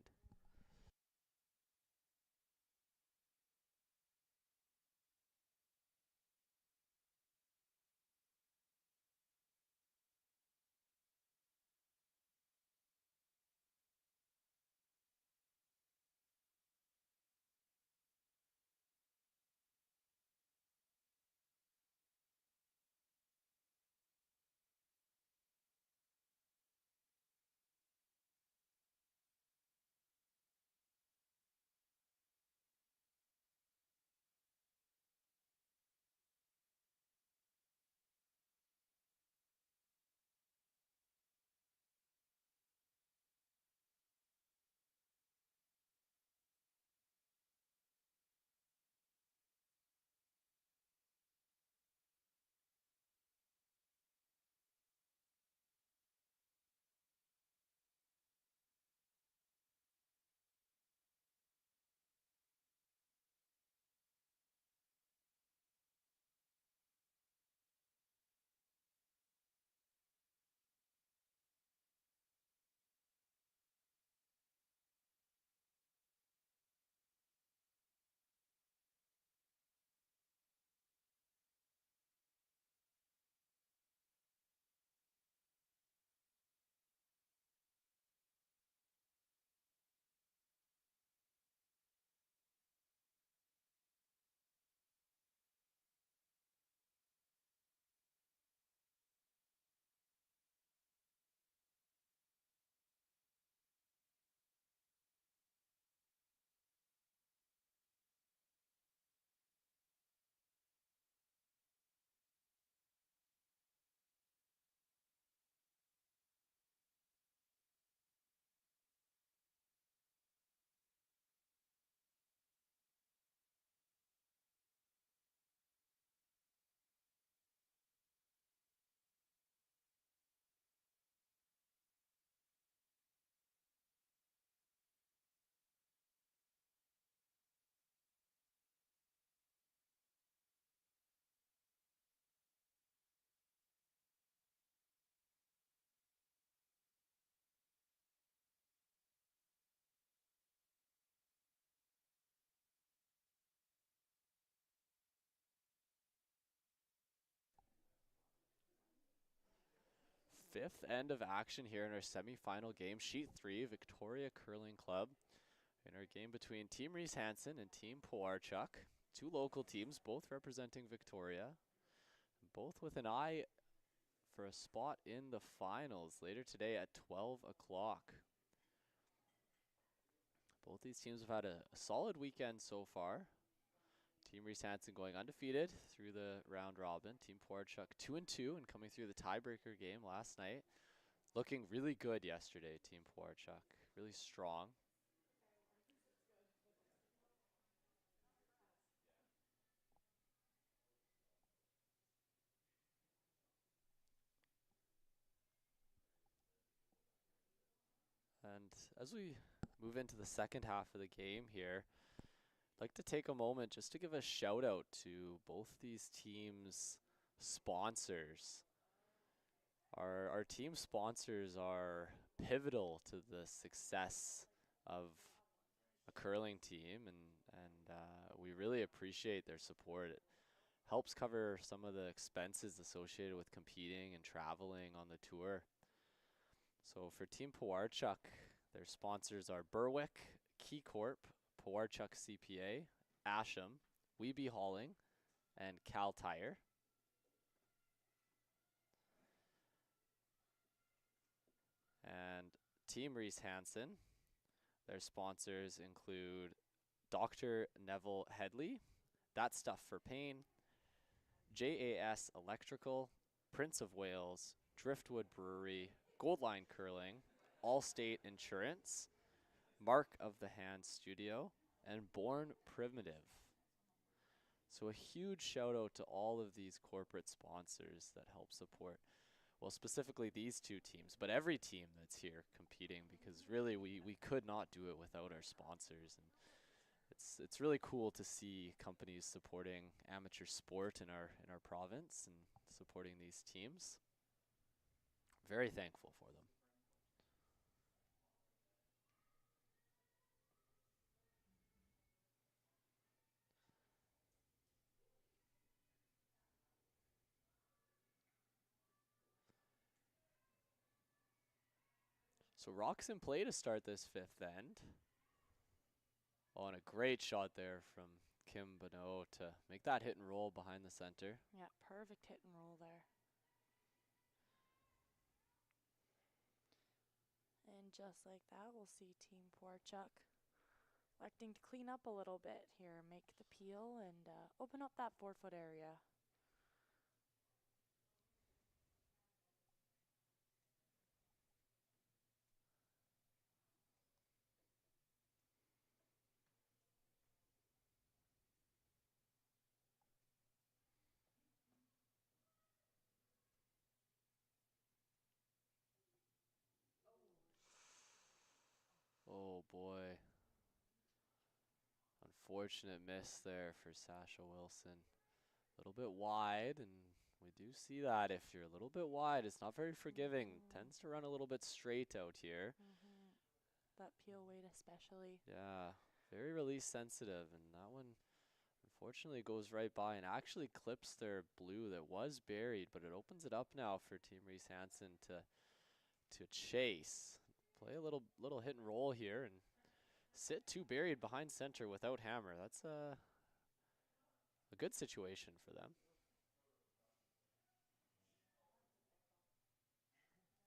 fifth end of action here in our semifinal game, Sheet 3, Victoria Curling Club. In our game between Team Reese Hansen and Team Pewarchuk. Two local teams, both representing Victoria. Both with an eye for a spot in the finals later today at 12 o'clock. Both these teams have had a solid weekend so far. Team Reese Hansen going undefeated through the round robin. Team Pewarchuk 2-2 and coming through the tiebreaker game last night. Looking really good yesterday, Team Pewarchuk. Really strong. And as we move into the second half of the game here, I'd like to take a moment just to give a shout out to both these teams' sponsors. Our team sponsors are pivotal to the success of a curling team, and we really appreciate their support. It helps cover some of the expenses associated with competing and traveling on the tour. So for Team Pewarchuk, their sponsors are Berwick, Key Corp, Pewarchuk CPA, Asham, Weeby Hauling, and Cal Tire. And Team Reese Hansen, their sponsors include Dr. Neville Headley, That Stuff for Pain, JAS Electrical, Prince of Wales, Driftwood Brewery, Goldline Curling, Allstate Insurance, Mark of the Hand Studio, and Born Primitive. So a huge shout out to all of these corporate sponsors that help support, well, specifically these two teams, but every team that's here competing, because really we could not do it without our sponsors. And it's really cool to see companies supporting amateur sport in our province and supporting these teams. Very thankful for them. So rocks in play to start this fifth end. Oh, and a great shot there from Kim Bonneau to make that hit and roll behind the center. Yeah, perfect hit and roll there. And just like that, we'll see Team Pewarchuk electing to clean up a little bit here, make the peel, and open up that 4-foot area. Oh boy. Unfortunate miss there for Sasha Wilson. A little bit wide, and we do see that if you're a little bit wide, it's not very forgiving. Tends to run a little bit straight out here. That peel weight especially. Yeah, very release sensitive, and that one unfortunately goes right by and actually clips their blue that was buried, but it opens it up now for Team Reese Hansen to chase. Play a little hit and roll here and sit two buried behind center without hammer. That's a good situation for them.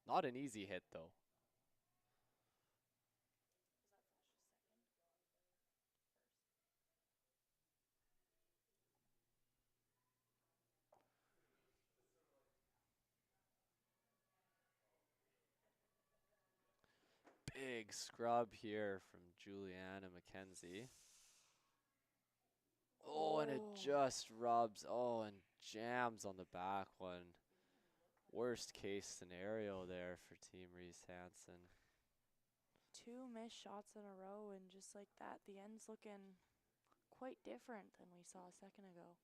Not an easy hit though. Big scrub here from Juliana McKenzie. Oh, and it just rubs. Oh, and jams on the back one. Worst case scenario there for Team Reese Hansen. Two missed shots in a row, and just like that, the end's looking quite different than we saw a second ago.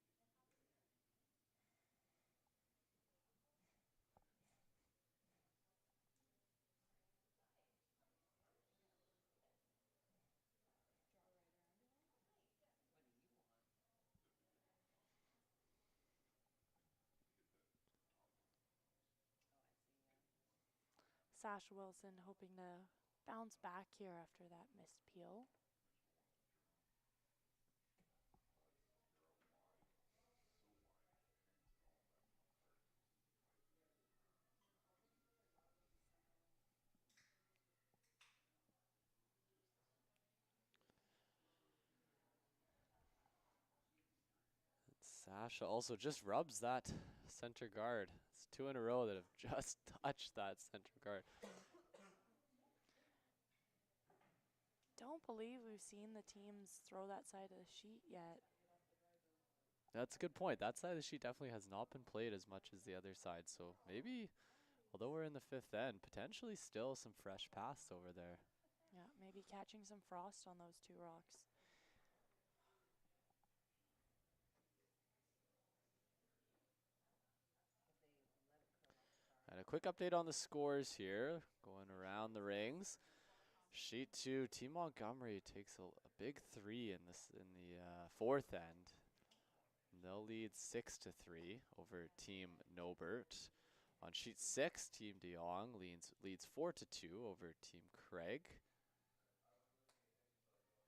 Sasha Wilson hoping to bounce back here after that missed peel. Sasha also just rubs that center guard. It's 2 in a row that have just touched that center guard. Don't believe we've seen the teams throw that side of the sheet yet. That's a good point. That side of the sheet definitely has not been played as much as the other side. So maybe, although we're in the 5th end, potentially still some fresh paths over there. Yeah, maybe catching some frost on those 2 rocks. And a quick update on the scores here, going around the rings. Sheet 2, Team Montgomery takes a big 3 in the 4th end. They'll lead 6-3 over Team Nobert. On sheet 6, Team Jong leads 4-2 over Team Craig.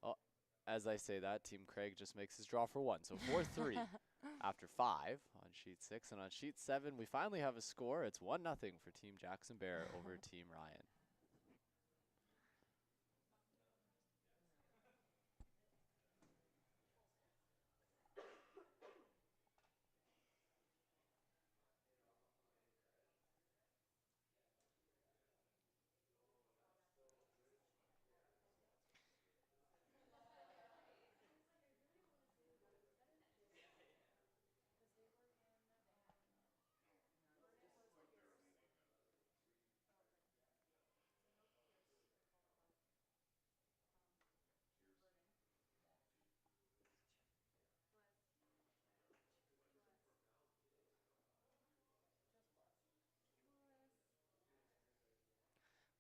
Oh, as I say that, Team Craig just makes his draw for 1, so 4-3 after 5 on sheet 6. And on sheet 7, we finally have a score. It's 1-0 for Team Jackson-Baier over Team Ryan.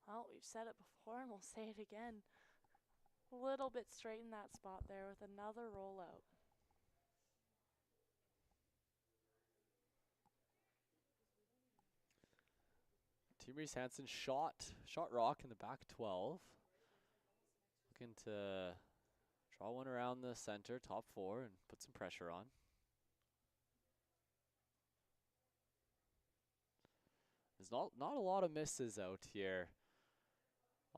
Well, we've said it before and we'll say it again. A little bit straight in that spot there with another rollout. Team Reese Hansen shot rock in the back 12. Looking to draw one around the center, top 4, and put some pressure on. There's not a lot of misses out here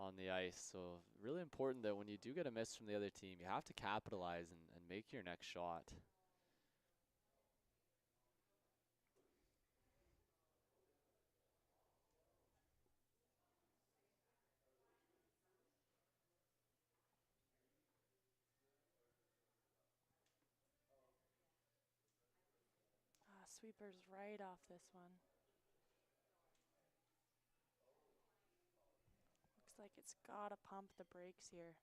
on the ice, so really important that when you do get a miss from the other team, you have to capitalize and make your next shot. Sweeper's right off this one. Looks like it's gotta pump the brakes here.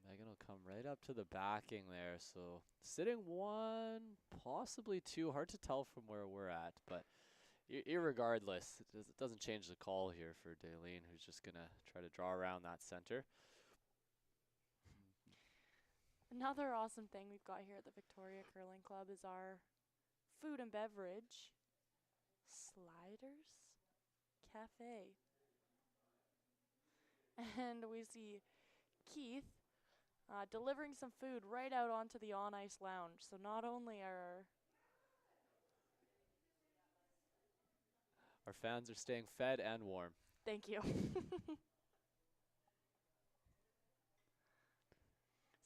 Megan will come right up to the backing there, so sitting 1, possibly 2, hard to tell from where we're at, but irregardless, it doesn't change the call here for Daleen, who's just going to try to draw around that center. Another awesome thing we've got here at the Victoria Curling Club is our food and beverage sliders cafe. And we see Keith delivering some food right out onto the on-ice lounge. So not only are our fans are staying fed and warm. Thank you.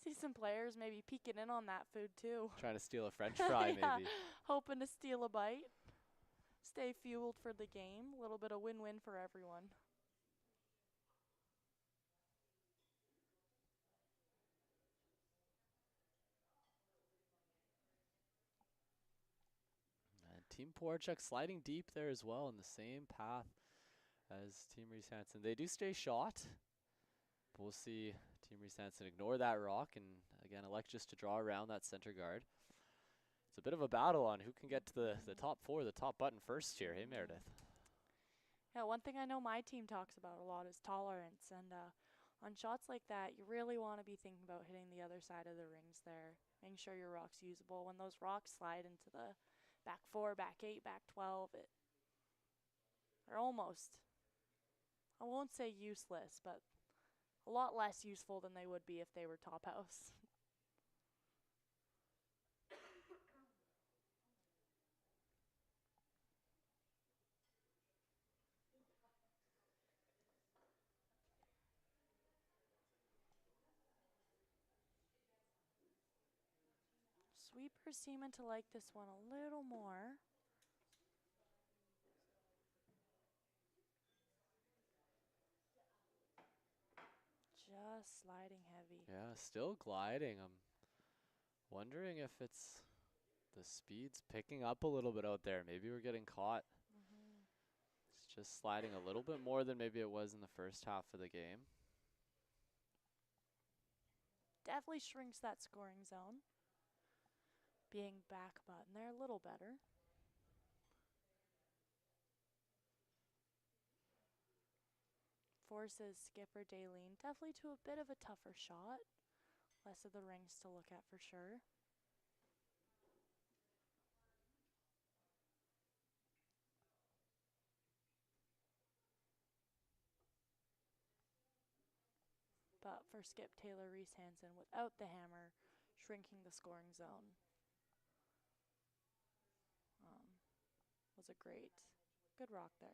See some players maybe peeking in on that food too. Trying to steal a French fry, yeah, maybe. hoping to steal a bite. Stay fueled for the game. A little bit of win-win for everyone. Team Pewarchuk sliding deep there as well in the same path as Team Reese Hansen. They do stay shot. But we'll see Team Reese Hansen ignore that rock and again elect just to draw around that center guard. It's a bit of a battle on who can get to the top 4, the top button first here. Hey, Meredith. Yeah, one thing I know my team talks about a lot is tolerance. And On shots like that, you really want to be thinking about hitting the other side of the rings there, making sure your rock's usable. When those rocks slide into the back 4, back 8, back 12, they're almost, I won't say useless, but a lot less useful than they would be if they were top house. Sweepers seeming to like this one a little more. Just sliding heavy. Yeah, still gliding. I'm wondering if it's the speed's picking up a little bit out there. Maybe we're getting caught. It's just sliding a little bit more than maybe it was in the first half of the game. Definitely shrinks that scoring zone. Being back button there a little better. Forces skipper Daleen definitely to a bit of a tougher shot. Less of the rings to look at for sure. But for skip Taylor Reese Hansen without the hammer, shrinking the scoring zone was a good rock there.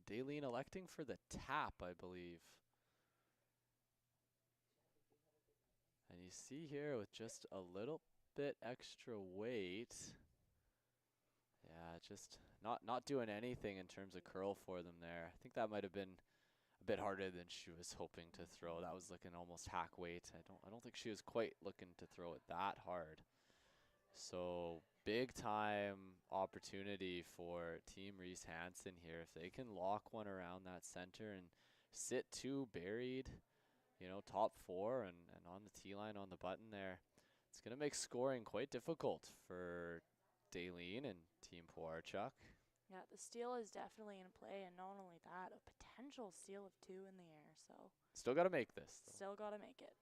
Daleen electing for the tap, I believe. And you see here with just a little bit extra weight. Yeah, just not doing anything in terms of curl for them there. I think that might have been a bit harder than she was hoping to throw. That was looking almost hack weight. I don't think she was quite looking to throw it that hard. So big time opportunity for Team Reese Hansen here. If they can lock one around that center and sit two buried, you know, top 4 and on the tee line on the button there, it's going to make scoring quite difficult for Daleen and Team Pewarchuk. Yeah, the steal is definitely in play, and not only that, a potential steal of 2 in the air. So still got to make this, though. Still got to make it.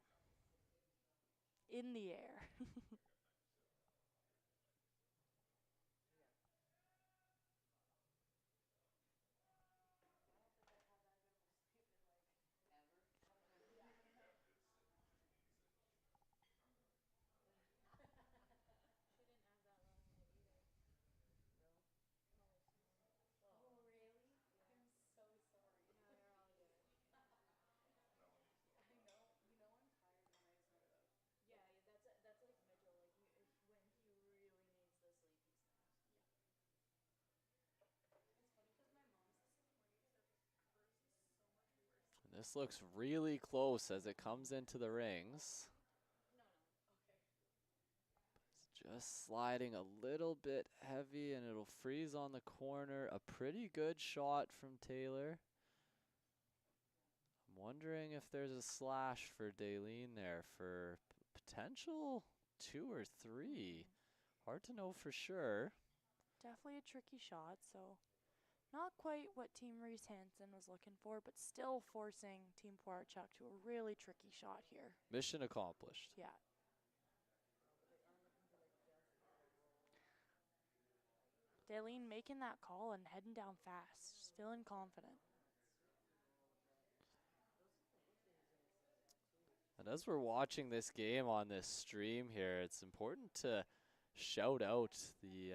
In the air. This looks really close as it comes into the rings. Just sliding a little bit heavy and it'll freeze on the corner. A pretty good shot from Taylor. I'm wondering if there's a slash for Daleen there for potential 2 or 3. Hard to know for sure. Definitely a tricky shot, so not quite what Team Reese Hansen was looking for, but still forcing Team Pewarchuk to a really tricky shot here. Mission accomplished. Yeah. Daleen making that call and heading down fast, just feeling confident. And as we're watching this game on this stream here, it's important to shout out the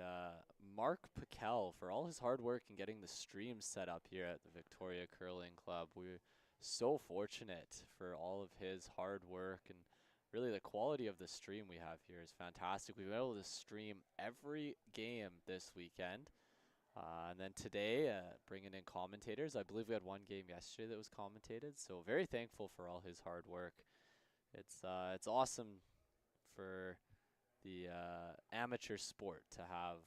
Mark Piquel for all his hard work in getting the stream set up here at the Victoria Curling Club. We're so fortunate for all of his hard work, and really the quality of the stream we have here is fantastic. We've been able to stream every game this weekend. And then today, bringing in commentators. I believe we had one game yesterday that was commentated, so very thankful for all his hard work. It's awesome for the amateur sport to have,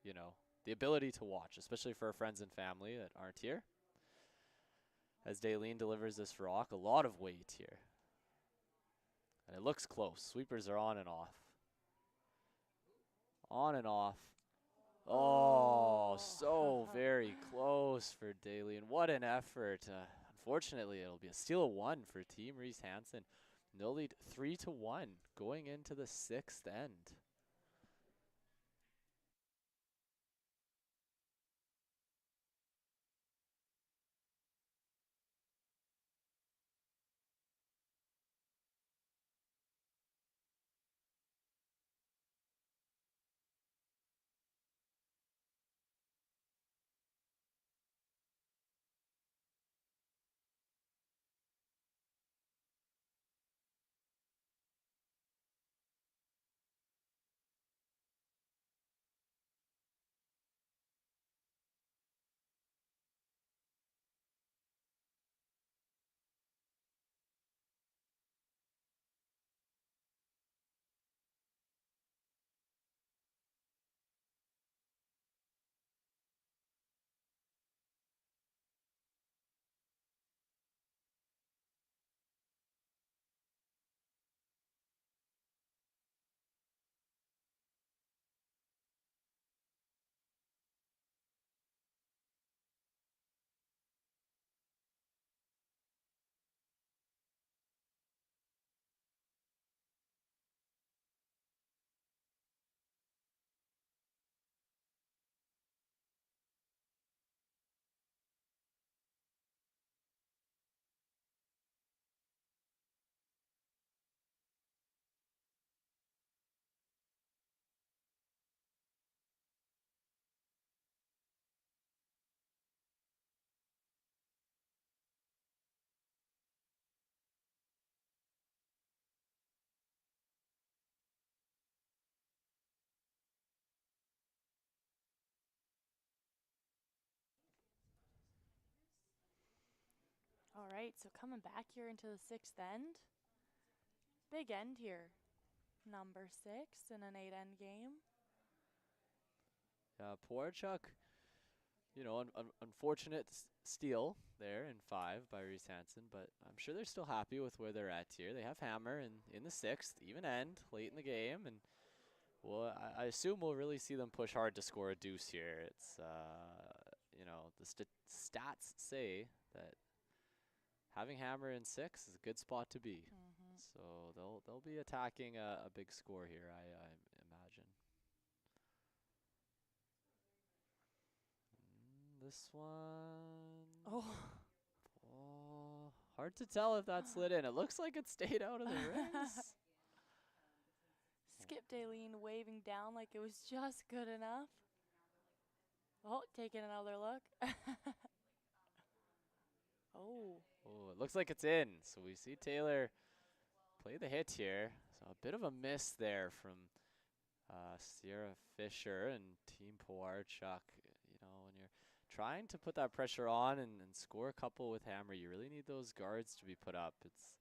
you know, the ability to watch, especially for our friends and family that aren't here. As Daleen delivers this rock, a lot of weight here. And it looks close. Sweepers are on and off. On and off. Oh, so very close for Daleen. What an effort. Unfortunately, it'll be a steal of 1 for Team Reese Hansen. They'll lead 3-1 going into the 6th end. All right, so coming back here into the 6th end. Big end here. Number 6 in an 8-end game. Pewarchuk, you know, unfortunate steal there in 5 by Reese Hansen, but I'm sure they're still happy with where they're at here. They have Hammer in the 6th, even end, late in the game, and well, I assume we'll really see them push hard to score a deuce here. It's, you know, the stats say that having Hammer in 6 is a good spot to be. So they'll be attacking a big score here, I imagine. This one. Oh. Oh, hard to tell if that slid in. It looks like it stayed out of the rings. Skip Daleen waving down like it was just good enough. Oh, taking another look. Oh. Oh, it looks like it's in. So we see Taylor play the hit here. So a bit of a miss there from Sierra Fisher and Team Pewarchuk. You know, when you're trying to put that pressure on and score a couple with Hammer, you really need those guards to be put up. It's,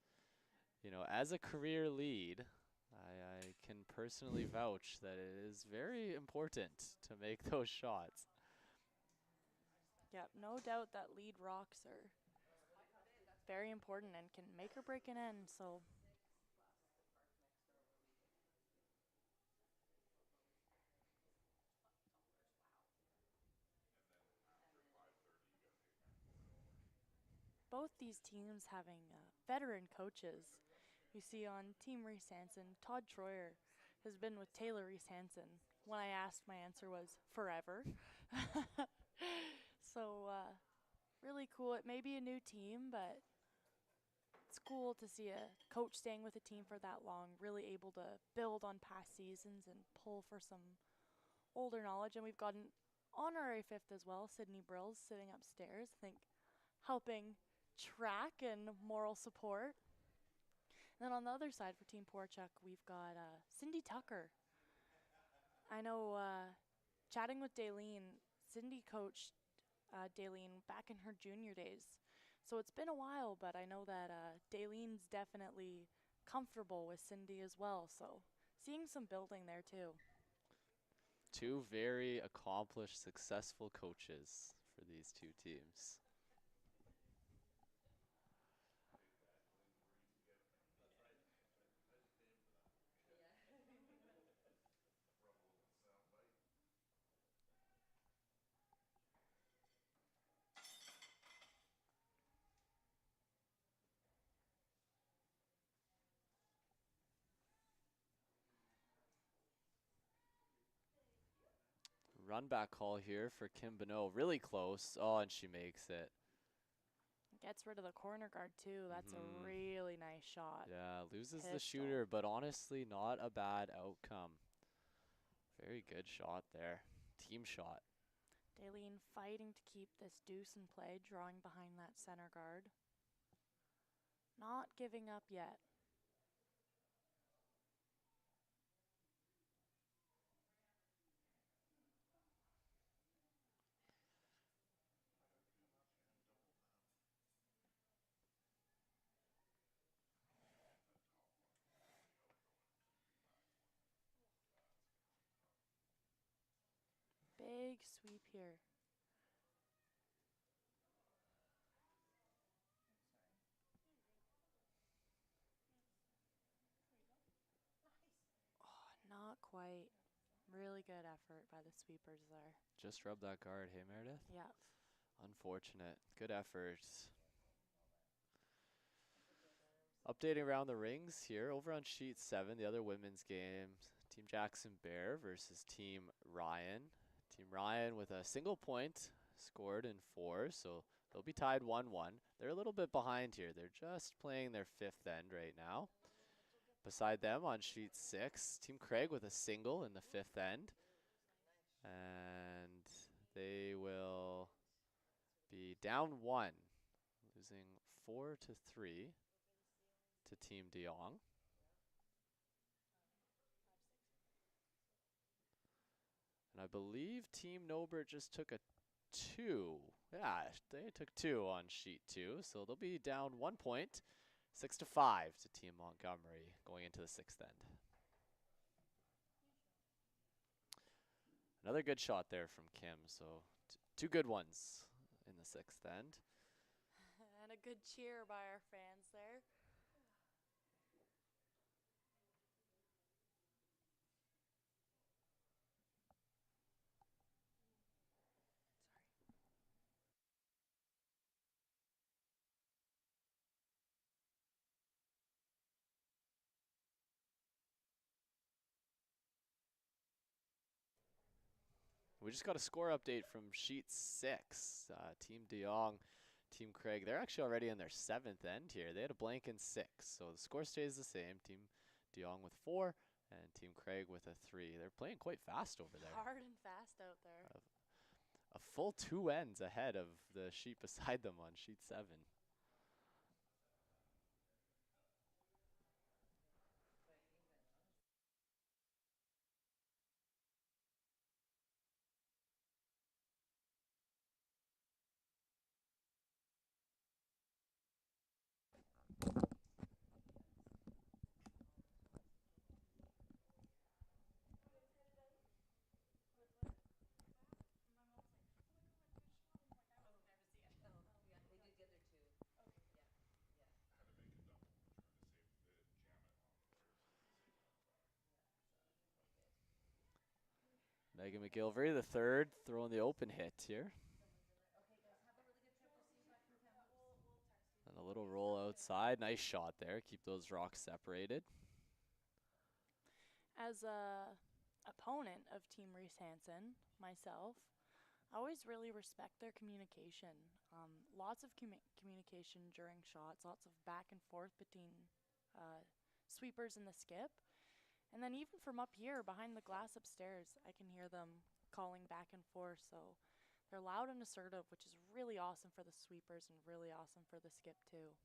you know, as a career lead, I can personally vouch that it is very important to make those shots. Yep, no doubt that lead rocks are very important and can make or break an end, so. Both these teams having veteran coaches. You see on Team Reese Hansen, Todd Troyer has been with Taylor Reese Hansen. When I asked, my answer was forever. So really cool. It may be a new team, but it's cool to see a coach staying with a team for that long, really able to build on past seasons and pull for some older knowledge. And we've got an honorary 5th as well, Sydney Brills, sitting upstairs, I think helping track and moral support. And then on the other side for Team Pewarchuk, we've got Cindy Tucker. I know chatting with Daleen, Cindy coached Daleen back in her junior days. So it's been a while, but I know that Daleen's definitely comfortable with Cindy as well. So seeing some building there too. Two very accomplished, successful coaches for these two teams. Run back call here for Kim Bonneau. Really close. Oh, and she makes it. Gets rid of the corner guard too. That's a really nice shot. Yeah, loses the shooter, but honestly not a bad outcome. Very good shot there. Team shot. Daleen fighting to keep this deuce in play, drawing behind that center guard. Not giving up yet. Big sweep here. Oh, not quite. Really good effort by the sweepers there. Just rub that guard, hey Meredith? Yeah. Unfortunate. Good effort. Updating around the rings here. Over on sheet 7, the other women's games. Team Jackson-Baier versus Team Ryan. Team Ryan with a single point scored in 4, so they'll be tied 1-1. They're a little bit behind here. They're just playing their 5th end right now. Beside them on sheet 6, Team Craig with a single in the 5th end. And they will be down 1, losing 4-3 to Team Jong. And I believe Team Nobert just took a 2. Yeah, they took 2 on sheet 2, so they'll be down 1 point, 6-5 to Team Montgomery going into the 6th end. Another good shot there from Kim, so two good ones in the 6th end. And a good cheer by our fans there. We just got a score update from sheet 6. Team Jong, Team Craig, they're actually already in their 7th end here. They had a blank in 6, so the score stays the same. Team Jong with 4 and Team Craig with a 3. They're playing quite fast over there. Hard and fast out there. A full 2 ends ahead of the sheet beside them on sheet 7. Megan McGilvery, the 3rd, throwing the open hit here. And a little roll outside. Nice shot there. Keep those rocks separated. As a opponent of Team Reese Hansen, myself, I always really respect their communication. Lots of communication during shots, lots of back and forth between sweepers and the skip. And then even from up here behind the glass upstairs, I can hear them calling back and forth. So they're loud and assertive, which is really awesome for the sweepers and really awesome for the skip too.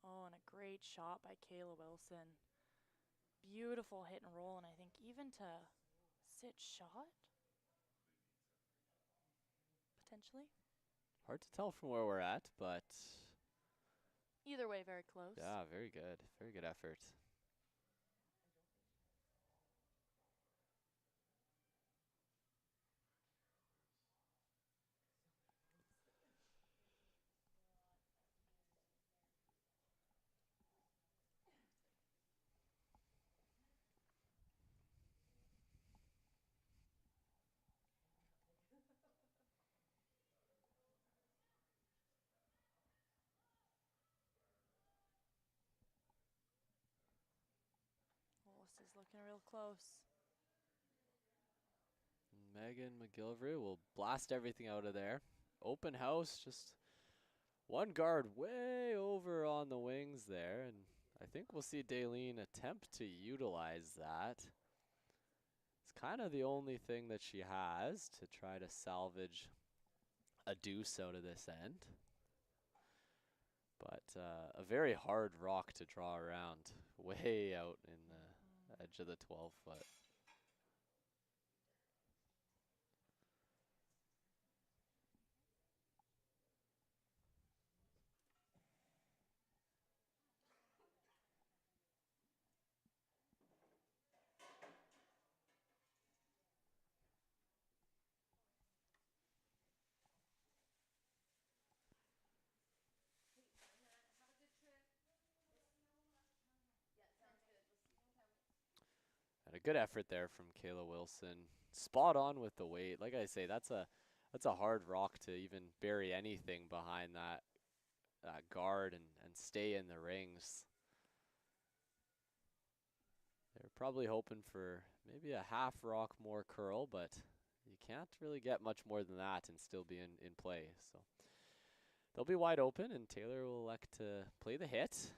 Oh, and a great shot by Kayla Wilson. Beautiful hit and roll, and I think even to sit shot, potentially. Hard to tell from where we're at, but Either way, very close. yeah, very good. Very good effort. Well, this is looking real close. Megan McGillivray will blast everything out of there. Open house, just one guard way over on the wings there, and I think we'll see Daleen attempt to utilize that. It's kind of the only thing that she has to try to salvage a deuce out of this end. But a very hard rock to draw around, way out in the edge of the 12-foot. And a good effort there from Kayla Wilson. Spot on with the weight. Like I say, that's a hard rock to even bury anything behind that guard and stay in the rings. They're probably hoping for maybe a half rock more curl, but you can't really get much more than that and still be in play. So they'll be wide open, and Taylor will elect to play the hit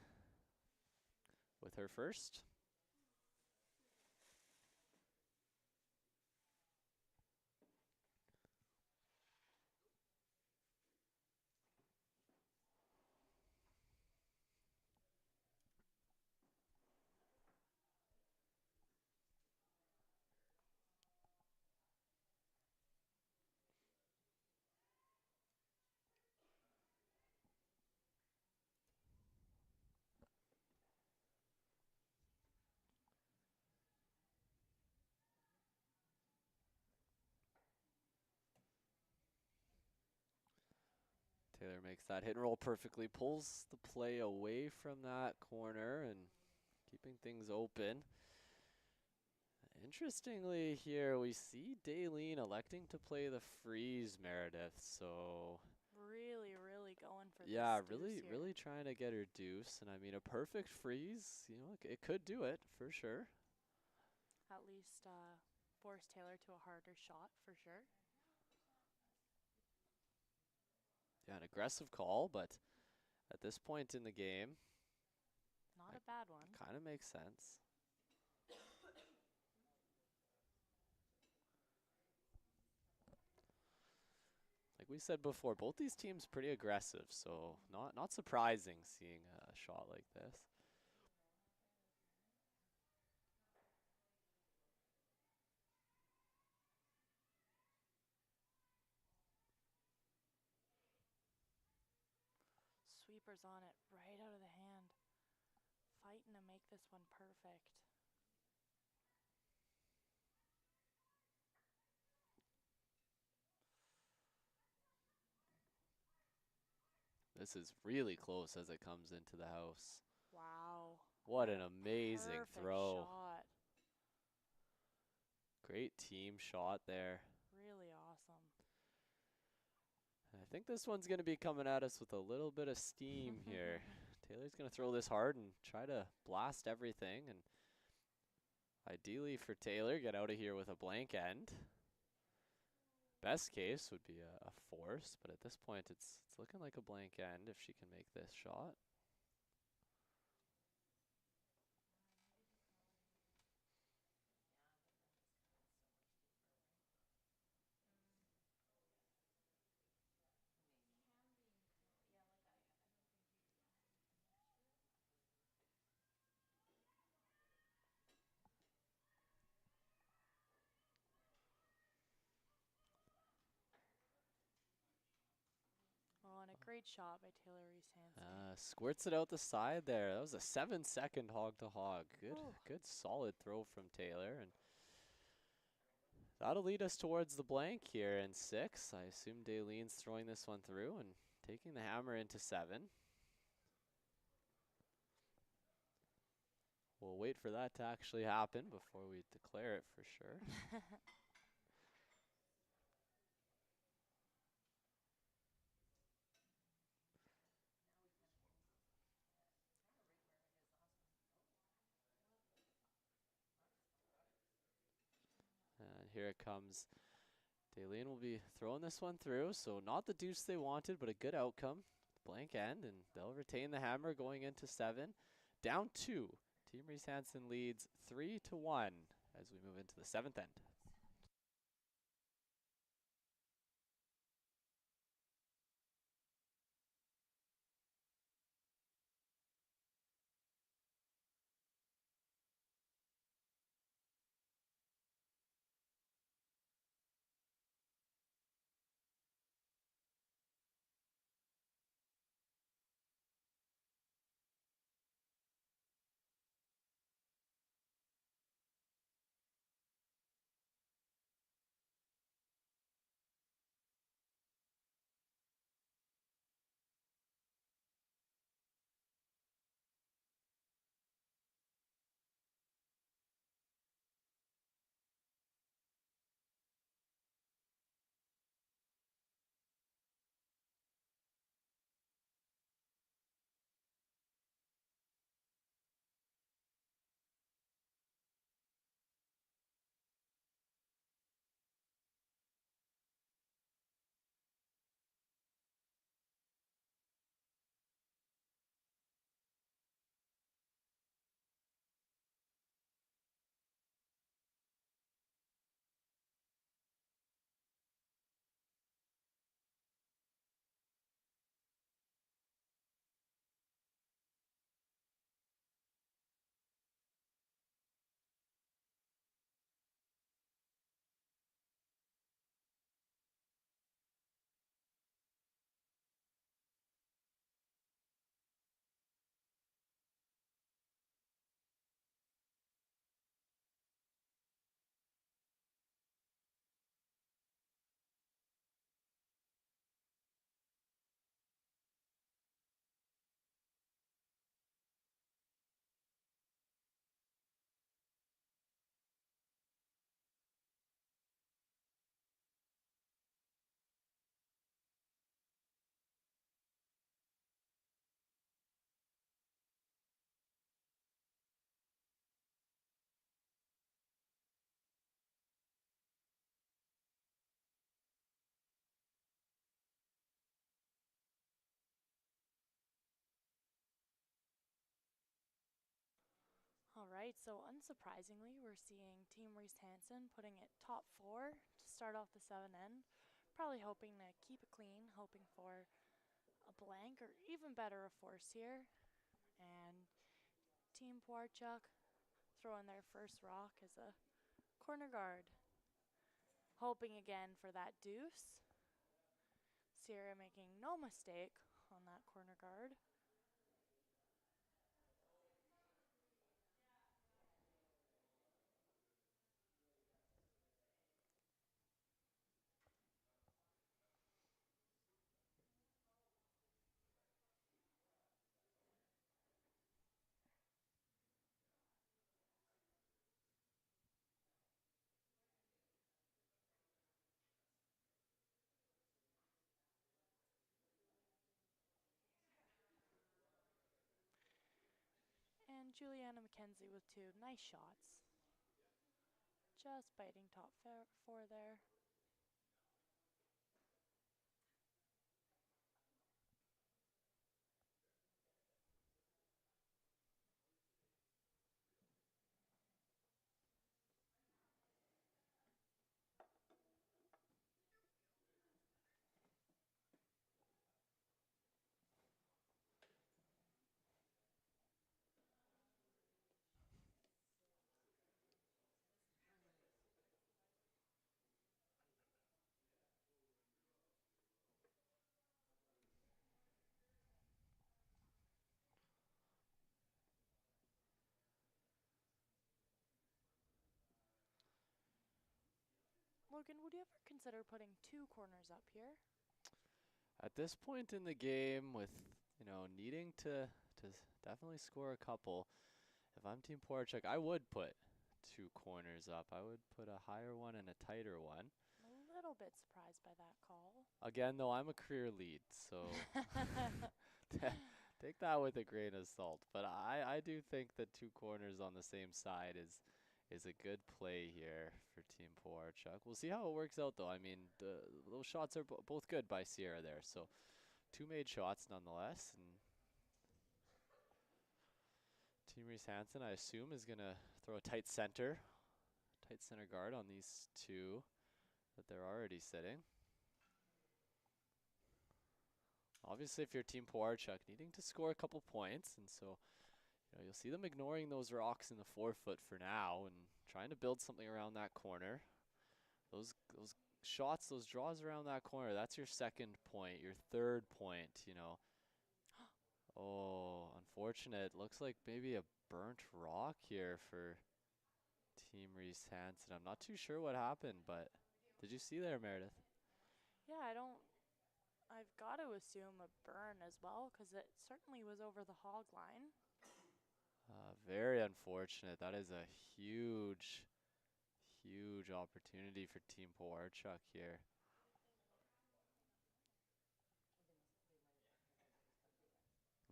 with her first. Taylor makes that hit and roll perfectly, pulls the play away from that corner and keeping things open. Interestingly here, we see Daleen electing to play the freeze, Meredith, so Really going for yeah, this deuce here. really trying to get her deuce, and I mean a perfect freeze, you know, it could do it for sure. At least force Taylor to a harder shot for sure. Yeah, an aggressive call, but at this point in the game, Not a bad one. kind of makes sense. Like we said before, both these teams pretty aggressive, so not surprising seeing a shot like this. Sweeper's on it right out of the hand. Fighting to make this one perfect. This is really close as it comes into the house. Wow. What an amazing Perfect throw. shot. Great team shot there. Really awesome. And I think this one's going to be coming at us with a little bit of steam here. Taylor's going to throw this hard and try to blast everything. And ideally for Taylor, get out of here with a blank end. Best case would be a force, but at this point it's looking like a blank end if she can make this shot. Great shot by Taylor Reese Hansen. Squirts it out the side there. That was a 7-second hog to hog. Good solid throw from Taylor, and that'll lead us towards the blank here in 6. I assume Daylene's throwing this one through and taking the hammer into 7. We'll wait for that to actually happen before we declare it for sure. And here it comes. Daylene will be throwing this one through, so not the deuce they wanted, but a good outcome. Blank end, and they'll retain the hammer going into 7. Down 2. Team Reese Hansen leads 3-1 as we move into the 7th end. All right, so unsurprisingly, we're seeing Team Reese Hansen putting it top 4 to start off the 7 end. Probably hoping to keep it clean, hoping for a blank or even better a force here. And Team Pewarchuk throwing their first rock as a corner guard. Hoping again for that deuce. Sierra making no mistake on that corner guard. And Juliana McKenzie with 2 nice shots. Just biting top 4 there. Logan, would you ever consider putting 2 corners up here? At this point in the game, with needing to definitely score a couple, if I'm Team Pewarchuk, I would put 2 corners up. I would put a higher one and a tighter one. I'm a little bit surprised by that call. Again, though, I'm a career lead, so take that with a grain of salt. But I do think that 2 corners on the same side is a good play here for Team Pewarchuk. We'll see how it works out, though. I mean, those shots are both good by Sierra there. So 2 made shots nonetheless. And Team Reese Hansen, I assume, is going to throw a tight center guard on these 2 that they're already sitting. Obviously, if you're Team Pewarchuk, needing to score a couple points, and so you'll see them ignoring those rocks in the 4-foot for now and trying to build something around that corner. Those shots, those draws around that corner, that's your second point, your third point, Oh, unfortunate. Looks like maybe a burnt rock here for Team Reese Hansen. I'm not too sure what happened, but did you see there, Meredith? Yeah, I've got to assume a burn as well, because it certainly was over the hog line. Very unfortunate. That is a huge opportunity for Team Pewarchuk here.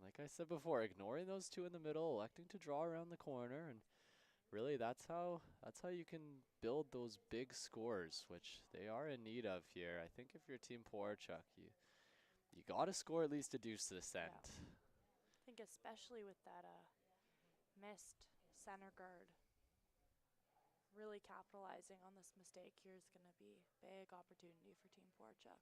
Like I said before, ignoring those 2 in the middle, electing to draw around the corner, and really that's how you can build those big scores, which they are in need of here. I think if you're Team Pewarchuk, you got to score at least a deuce to the cent. Yeah. I think especially with that missed center guard, really capitalizing on this mistake here is going to be a big opportunity for Team Pewarchuk.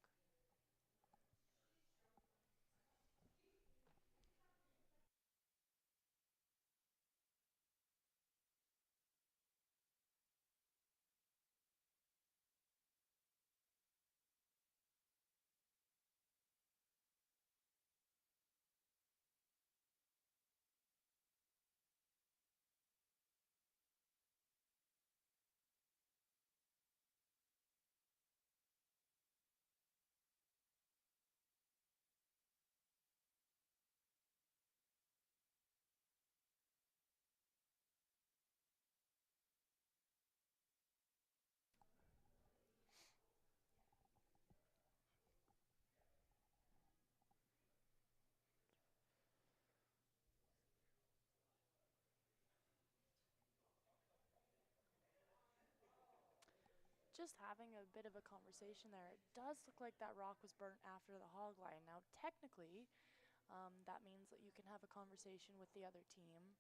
Just having a bit of a conversation there, it does look like that rock was burnt after the hog line. Now, technically, that means that you can have a conversation with the other team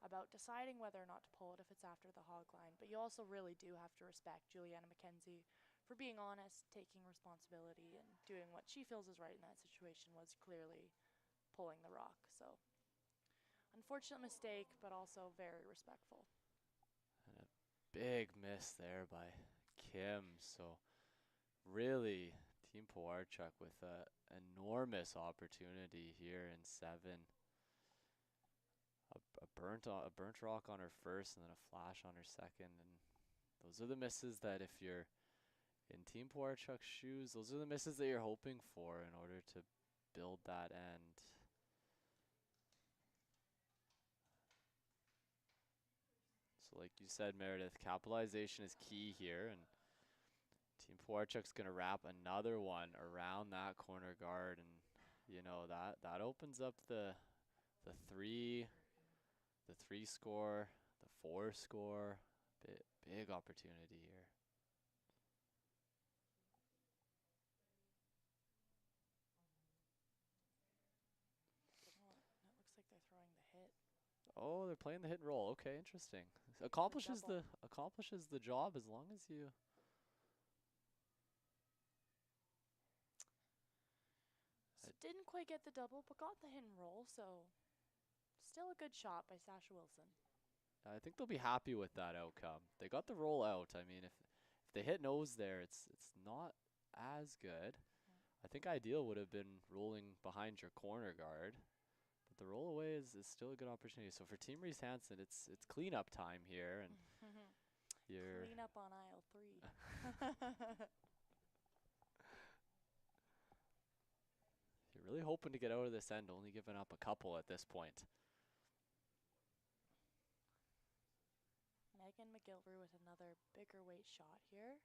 about deciding whether or not to pull it if it's after the hog line. But you also really do have to respect Juliana McKenzie for being honest, taking responsibility, and doing what she feels is right in that situation, was clearly pulling the rock. So, unfortunate mistake, but also very respectful. And a big miss there by Kim. So really, Team Pewarchuk with an enormous opportunity here in 7. A burnt rock on her first, and then a flash on her second, and those are the misses that if you're in Team Pewarchuk's shoes, those are the misses that you're hoping for in order to build that end. So like you said, Meredith, capitalization is key here, and Team Pewarchuk's gonna wrap another one around that corner guard, and that opens up the 3 score, the 4 score. Big opportunity here. Well, it looks like they're throwing the hit. Oh, they're playing the hit and roll. Okay, interesting. Accomplishes the job as long as you. So didn't quite get the double, but got the hit and roll. So still a good shot by Sasha Wilson. I think they'll be happy with that outcome. They got the roll out. I mean, if they hit nose there, it's not as good. I think ideal would have been rolling behind your corner guard, but the roll away is still a good opportunity. So for Team Reese Hansen, it's cleanup time here, and You're Clean up on aisle 3. you're really hoping to get out of this end, only giving up a couple at this point. Megan McGilvery with another bigger weight shot here.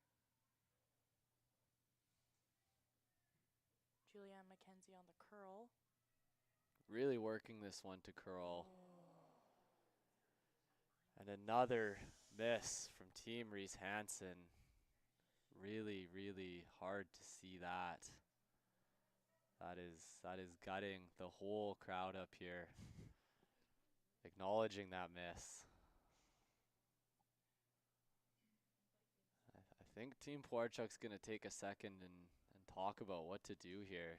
Julianne McKenzie on the curl. Really working this one to curl. Oh. And another miss from Team Reese Hansen. Really, really hard to see that. That is gutting the whole crowd up here. Acknowledging that miss. I think Team Pewarchuk's going to take a second and talk about what to do here.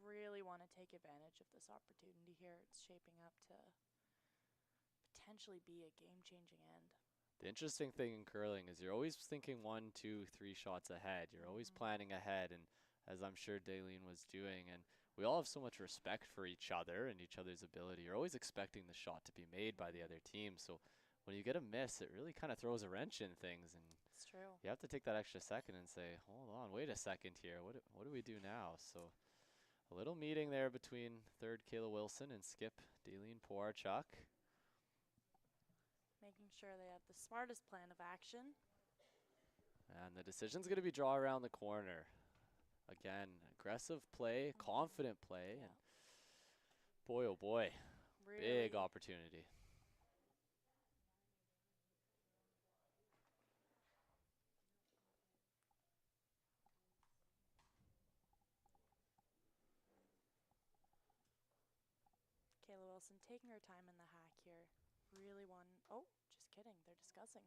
Really want to take advantage of this opportunity here. It's shaping up to potentially be a game-changing end. The interesting thing in curling is you're always thinking 1, 2, 3 shots ahead. You're always planning ahead, and as I'm sure Daleen was doing, and we all have so much respect for each other and each other's ability. You're always expecting the shot to be made by the other team. So when you get a miss, it really kind of throws a wrench in things, and It's true. you have to take that extra second and say, hold on, wait a second here. What do we do now? So a little meeting there between third Kayla Wilson and skip Daleen Pewarchuk. Making sure they have the smartest plan of action. And the decision's going to be draw around the corner. Again, aggressive play, confident play, Yeah. and boy, oh boy, Really big opportunity. Kayla Wilson taking her time in the hack here. Really oh, just kidding. They're discussing.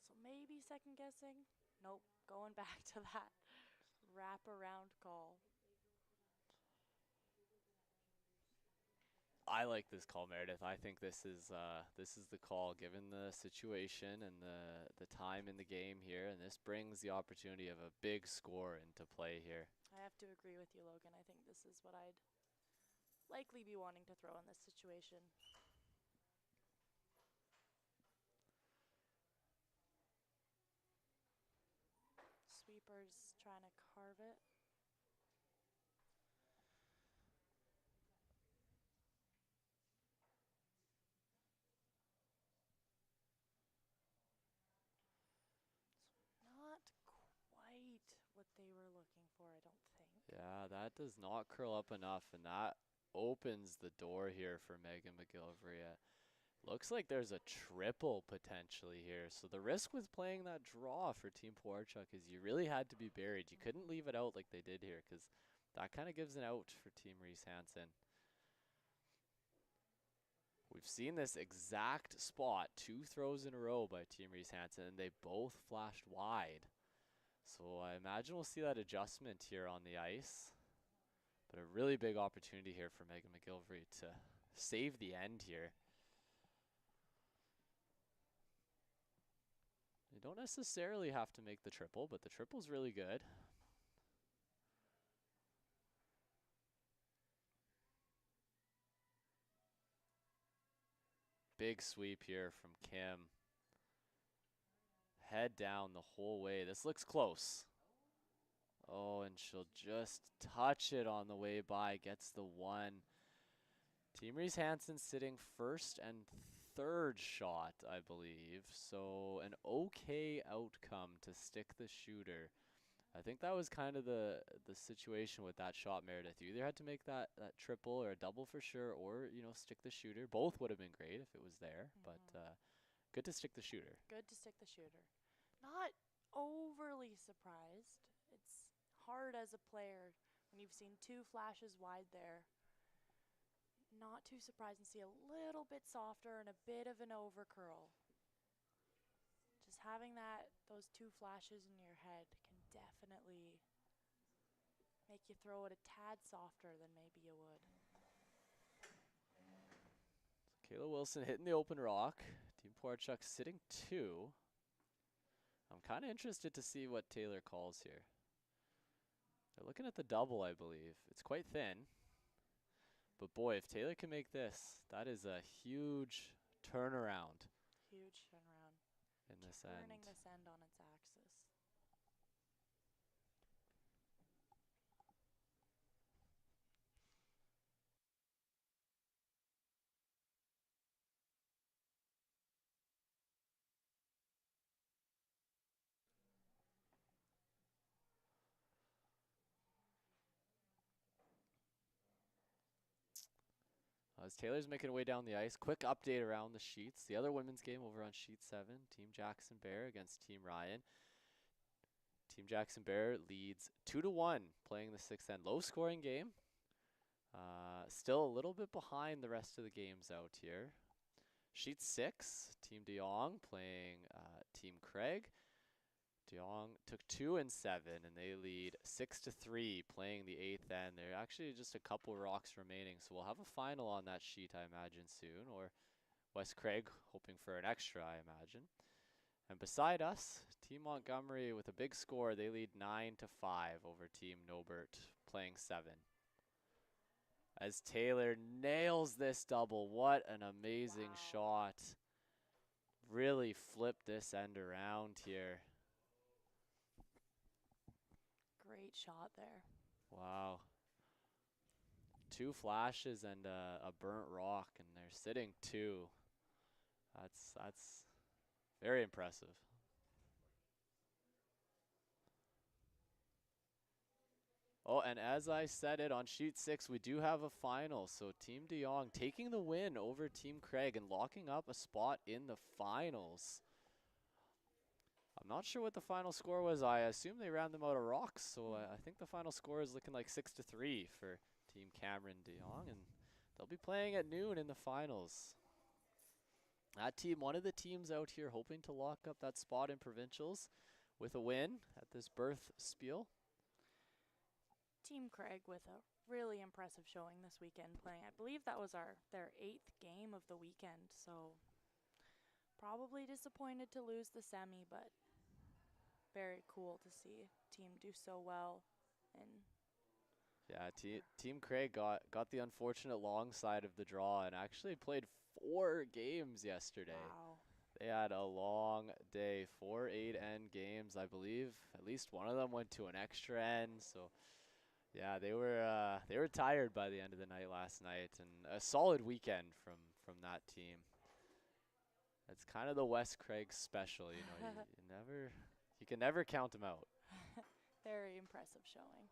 So maybe second guessing. Nope, going back to that wrap-around call. I like this call, Meredith. I think this is the call given the situation and the time in the game here, and this brings the opportunity of a big score into play here. I have to agree with you, Logan. I think this is what I'd likely be wanting to throw in this situation. Sweepers trying to carve it. Not quite what they were looking for, I don't think. Yeah, that does not curl up enough, and that opens the door here for Megan McGilvery. Looks like there's a triple potentially here. So the risk with playing that draw for Team Pewarchuk is you really had to be buried. You couldn't leave it out like they did here, because that kind of gives an out for Team Reese Hansen. We've seen this exact spot 2 throws in a row by Team Reese Hansen, and they both flashed wide. So I imagine we'll see that adjustment here on the ice. But a really big opportunity here for Megan McGilvery to save the end here. You don't necessarily have to make the triple, but the triple's really good. Big sweep here from Kim. Head down the whole way. This looks close. Oh, and she'll just touch it on the way by. Gets the one. Team Reese Hansen sitting first and third shot, I believe. So an okay outcome to stick the shooter. I think that was kind of the situation with that shot, Meredith. You either had to make that triple or a double for sure, or, you know, stick the shooter. Both would have been great if it was there, but good to stick the shooter. Good to stick the shooter. Not overly surprised. It's hard as a player when you've seen 2 flashes wide there. Not too surprised and see a little bit softer and a bit of an over curl. Just having those 2 flashes in your head can definitely make you throw it a tad softer than maybe you would. Kayla Wilson hitting the open rock. Team Pewarchuk sitting 2. I'm kind of interested to see what Taylor calls here. They're looking at the double, I believe. It's quite thin. But boy, if Taylor can make this, that is a huge turnaround Huge turnaround. in this Turning end. this end on its axis. As Taylor's making her way down the ice, quick update around the sheets. The other women's game over on sheet 7, Team Jackson-Baier against Team Ryan. Team Jackson-Baier leads 2-1 playing the sixth end. Low scoring game. Still a little bit behind the rest of the games out here. Sheet 6, Team Jong playing Team Craig. Jong took 2 and 7, and they lead 6-3 playing the eighth end. There are actually just a couple rocks remaining, so we'll have a final on that sheet, I imagine, soon. Or West Craig hoping for an extra, I imagine. And beside us, Team Montgomery with a big score. They lead 9-5 over Team Nobert playing 7. As Taylor nails this double, what an amazing shot. Really flipped this end around here. Great shot there. Wow. 2 flashes and a burnt rock, and they're sitting 2. That's very impressive. Oh, and as I said it, on sheet 6, we do have a final. So Team Jong taking the win over Team Craig and locking up a spot in the finals. I'm not sure what the final score was. I assume they ran them out of rocks, so I think the final score is looking like 6-3 for Team Cameron Jong, and they'll be playing at noon in the finals. That team, one of the teams out here hoping to lock up that spot in provincials with a win at this birth spiel. Team Craig with a really impressive showing this weekend playing. I believe that was their 8th game of the weekend, so probably disappointed to lose the semi, but very cool to see team do so well. And yeah, Team Craig got the unfortunate long side of the draw and actually played 4 games yesterday. wow. They had a long day, 4 8-end games, I believe. At least one of them went to an extra end, so yeah, they were tired by the end of the night last night, and a solid weekend from that team. That's kind of the West Craig special, you know. You can never count them out. Very impressive showing.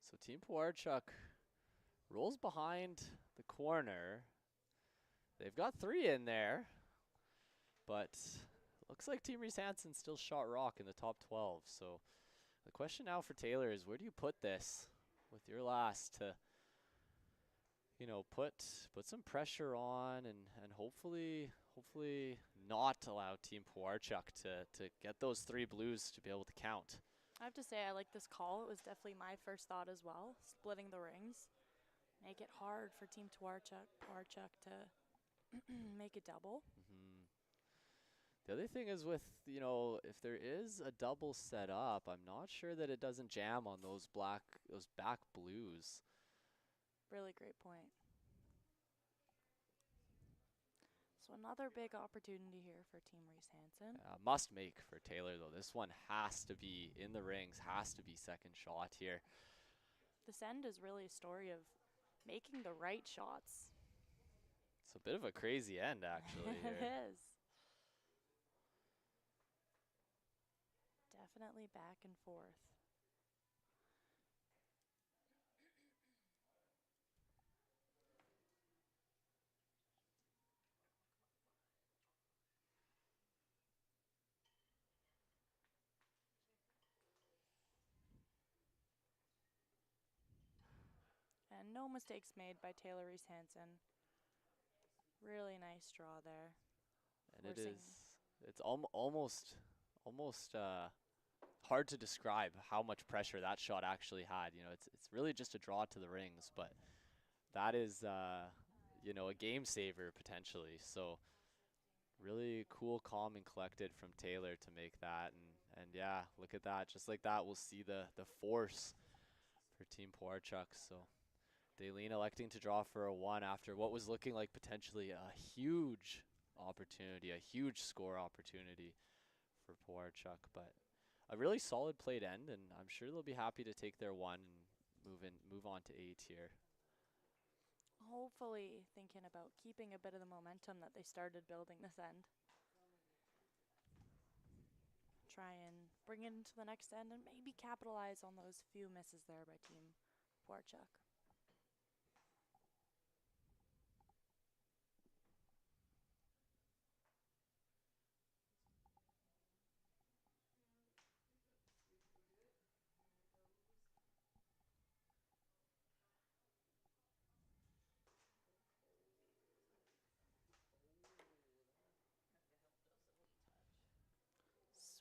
So Team Pewarchuk rolls behind the corner. They've got 3 in there, but looks like Team Reese Hansen still shot rock in the top 12. So the question now for Taylor is, where do you put this with your last to, you know, put some pressure on and hopefully not allow Team Pewarchuk to get those 3 blues to be able to count. I have to say I like this call. It was definitely my first thought as well. Splitting the rings. Make it hard for Team Pewarchuk to make a double. The other thing is with, you know, if there is a double set up, I'm not sure that it doesn't jam on those back blues. Really great point. So another big opportunity here for Team Reese Hansen. Must make for Taylor, though. This one has to be in the rings, has to be second shot here. This end is really a story of making the right shots. It's a bit of a crazy end, actually. It here. is. Definitely back and forth. And no mistakes made by Taylor Reese Hansen. Really nice draw there. And it's almost hard to describe how much pressure that shot actually had. You know, it's really just a draw to the rings, but that is, you know, a game saver potentially. So Really cool, calm, and collected from Taylor to make that. And yeah, look at that. Just like that, we'll see the force for Team Pewarchuk. So Daleen electing to draw for a 1 after what was looking like potentially a huge opportunity, a huge score opportunity for Pewarchuk. But a really solid played end, and I'm sure they'll be happy to take their 1 and move on to 8 here. Hopefully thinking about keeping a bit of the momentum that they started building this end. Try and bring it into the next end and maybe capitalize on those few misses there by Team Pewarchuk.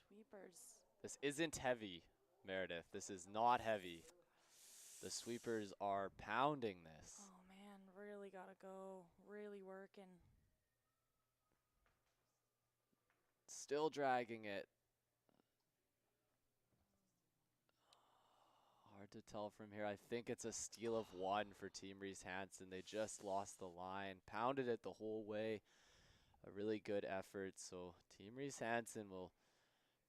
Sweepers. This isn't heavy, Meredith. This is not heavy. The sweepers are pounding this. Oh man, really gotta go. Really working. Still dragging it. Hard to tell from here. I think it's a steal of 1 for Team Reese Hansen. They just lost the line, pounded it the whole way. A really good effort. So Team Reese Hansen will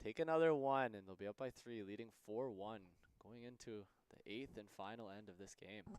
take another 1, and they'll be up by 3, leading 4-1, going into the 8th and final end of this game.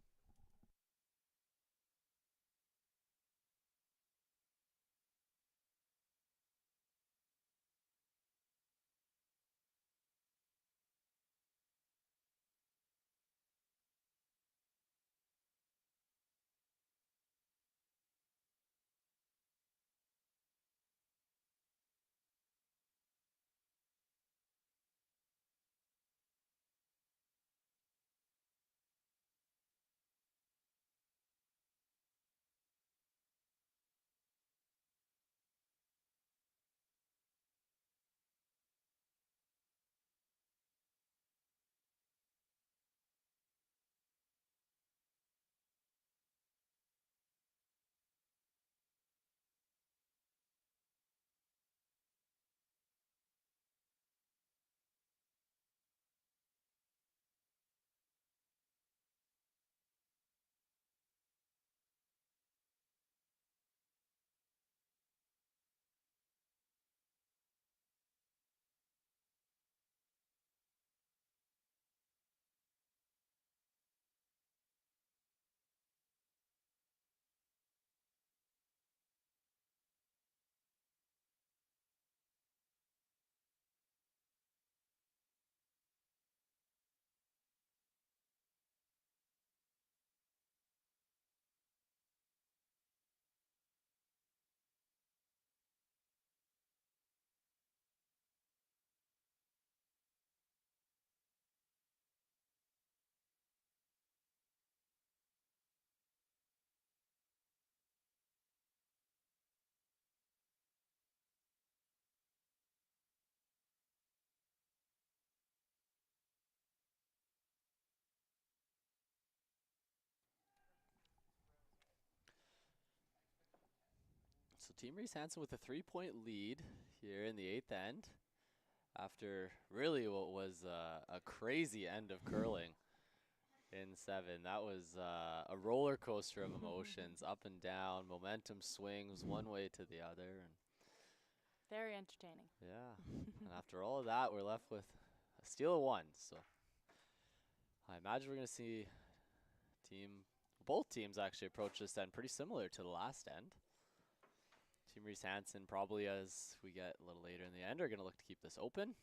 So Team Reese Hansen with a 3-point lead here in the 8th end after really what was a crazy end of curling in 7. That was a roller coaster of emotions, up and down, momentum swings one way to the other. And very entertaining. yeah, and after all of that, we're left with a steal of 1. So I imagine we're going to see both teams actually approach this end pretty similar to the last end. Team Reese Hansen, probably as we get a little later in the end, are going to look to keep this open.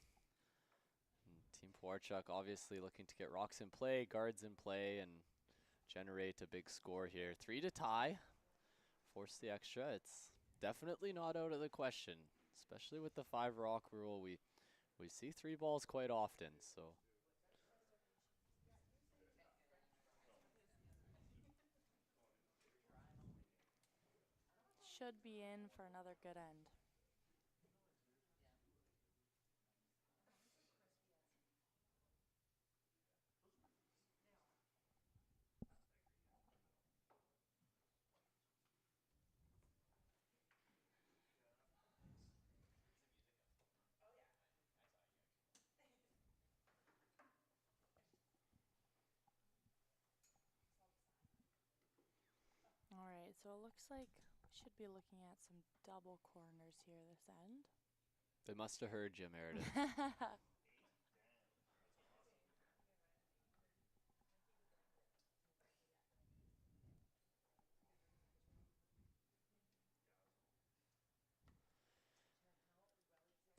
And Team Pewarchuk obviously looking to get rocks in play, guards in play, and generate a big score here. 3 to tie, force the extra. It's definitely not out of the question, especially with the 5 rock rule. We see 3 balls quite often, so. Should be in for another good end. so it looks like we should be looking at some double corners here this end. They must have heard you, Meredith.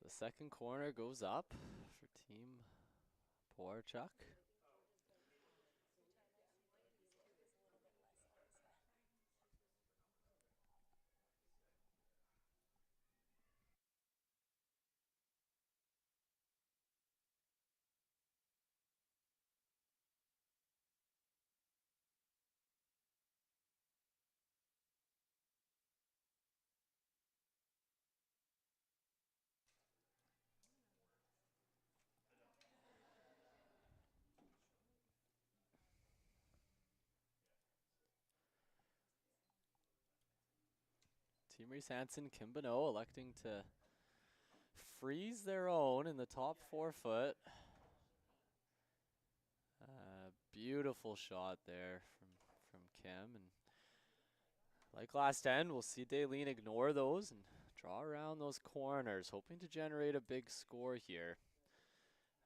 The second corner goes up for Team Pewarchuk. Team Reese Hansen, Kimbano electing to freeze their own in the top 4 foot. Beautiful shot there from Kim. And like last end, we'll see Daleen ignore those and draw around those corners, hoping to generate a big score here.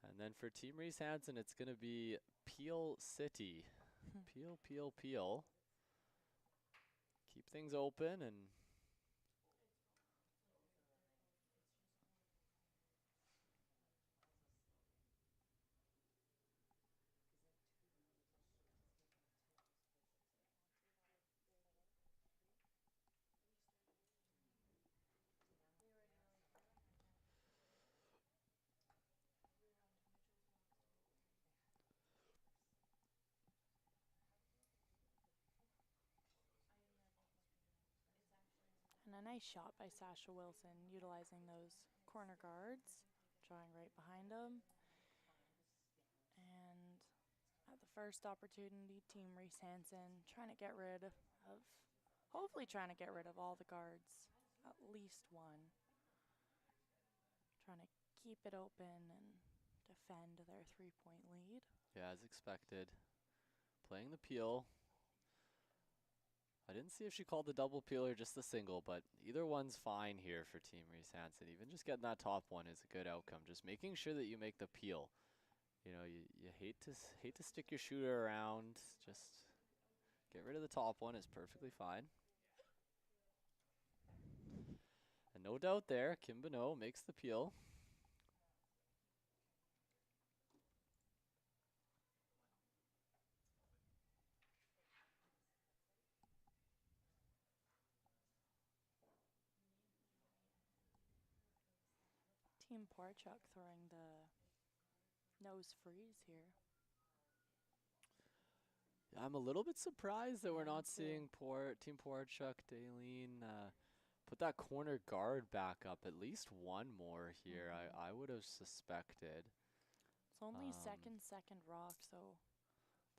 And then for Team Reese Hansen, it's going to be Peel City. Peel, Peel, Peel. Keep things open and And a nice shot by Sasha Wilson, utilizing those corner guards, drawing right behind him. And at the first opportunity, Team Reese Hansen hopefully trying to get rid of all the guards, at least one. Trying to keep it open and defend their 3-point lead. yeah, as expected. Playing the peel. I didn't see if she called the double peel or just the single, but either one's fine here for Team Reese Hansen. Even just getting that top one is a good outcome. Just making sure that you make the peel. You know, you hate to stick your shooter around. Just get rid of the top one is perfectly fine. And no doubt there, Kimbano makes the peel. Team Pewarchuk throwing the nose freeze here. I'm a little bit surprised that we're Yeah, not too. seeing Team Pewarchuk, Daleen, put that corner guard back up. At least one more here. I would have suspected. It's only second rock, so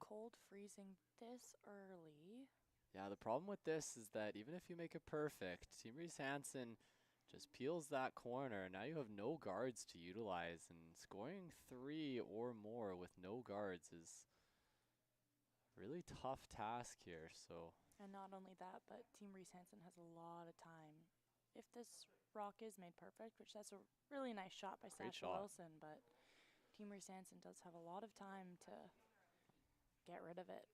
cold freezing this early. Yeah, the problem with this is that even if you make it perfect, Team Reese Hansen just peels that corner. Now you have no guards to utilize, and scoring 3 or more with no guards is a really tough task here. So. And not only that, but Team Reese Hansen has a lot of time. If this rock is made perfect, which that's a really nice shot by Sasha Wilson, but Team Reese Hansen does have a lot of time to get rid of it.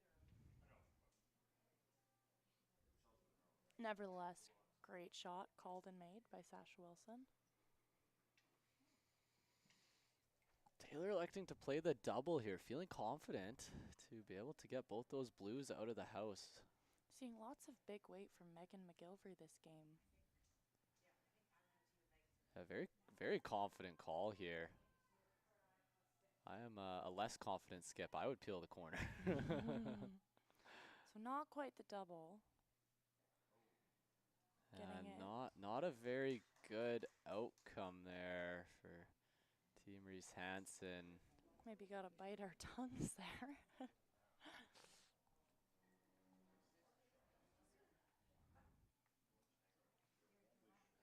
Nevertheless, great shot called and made by Sasha Wilson. Taylor electing to play the double here, feeling confident to be able to get both those blues out of the house. Seeing lots of big weight from Megan McGilvery this game. A very, very confident call here. I am a less confident Skip. I would peel the corner. So not quite the double. And not a very good outcome there for Team Reese Hansen. Maybe got to bite our tongues there.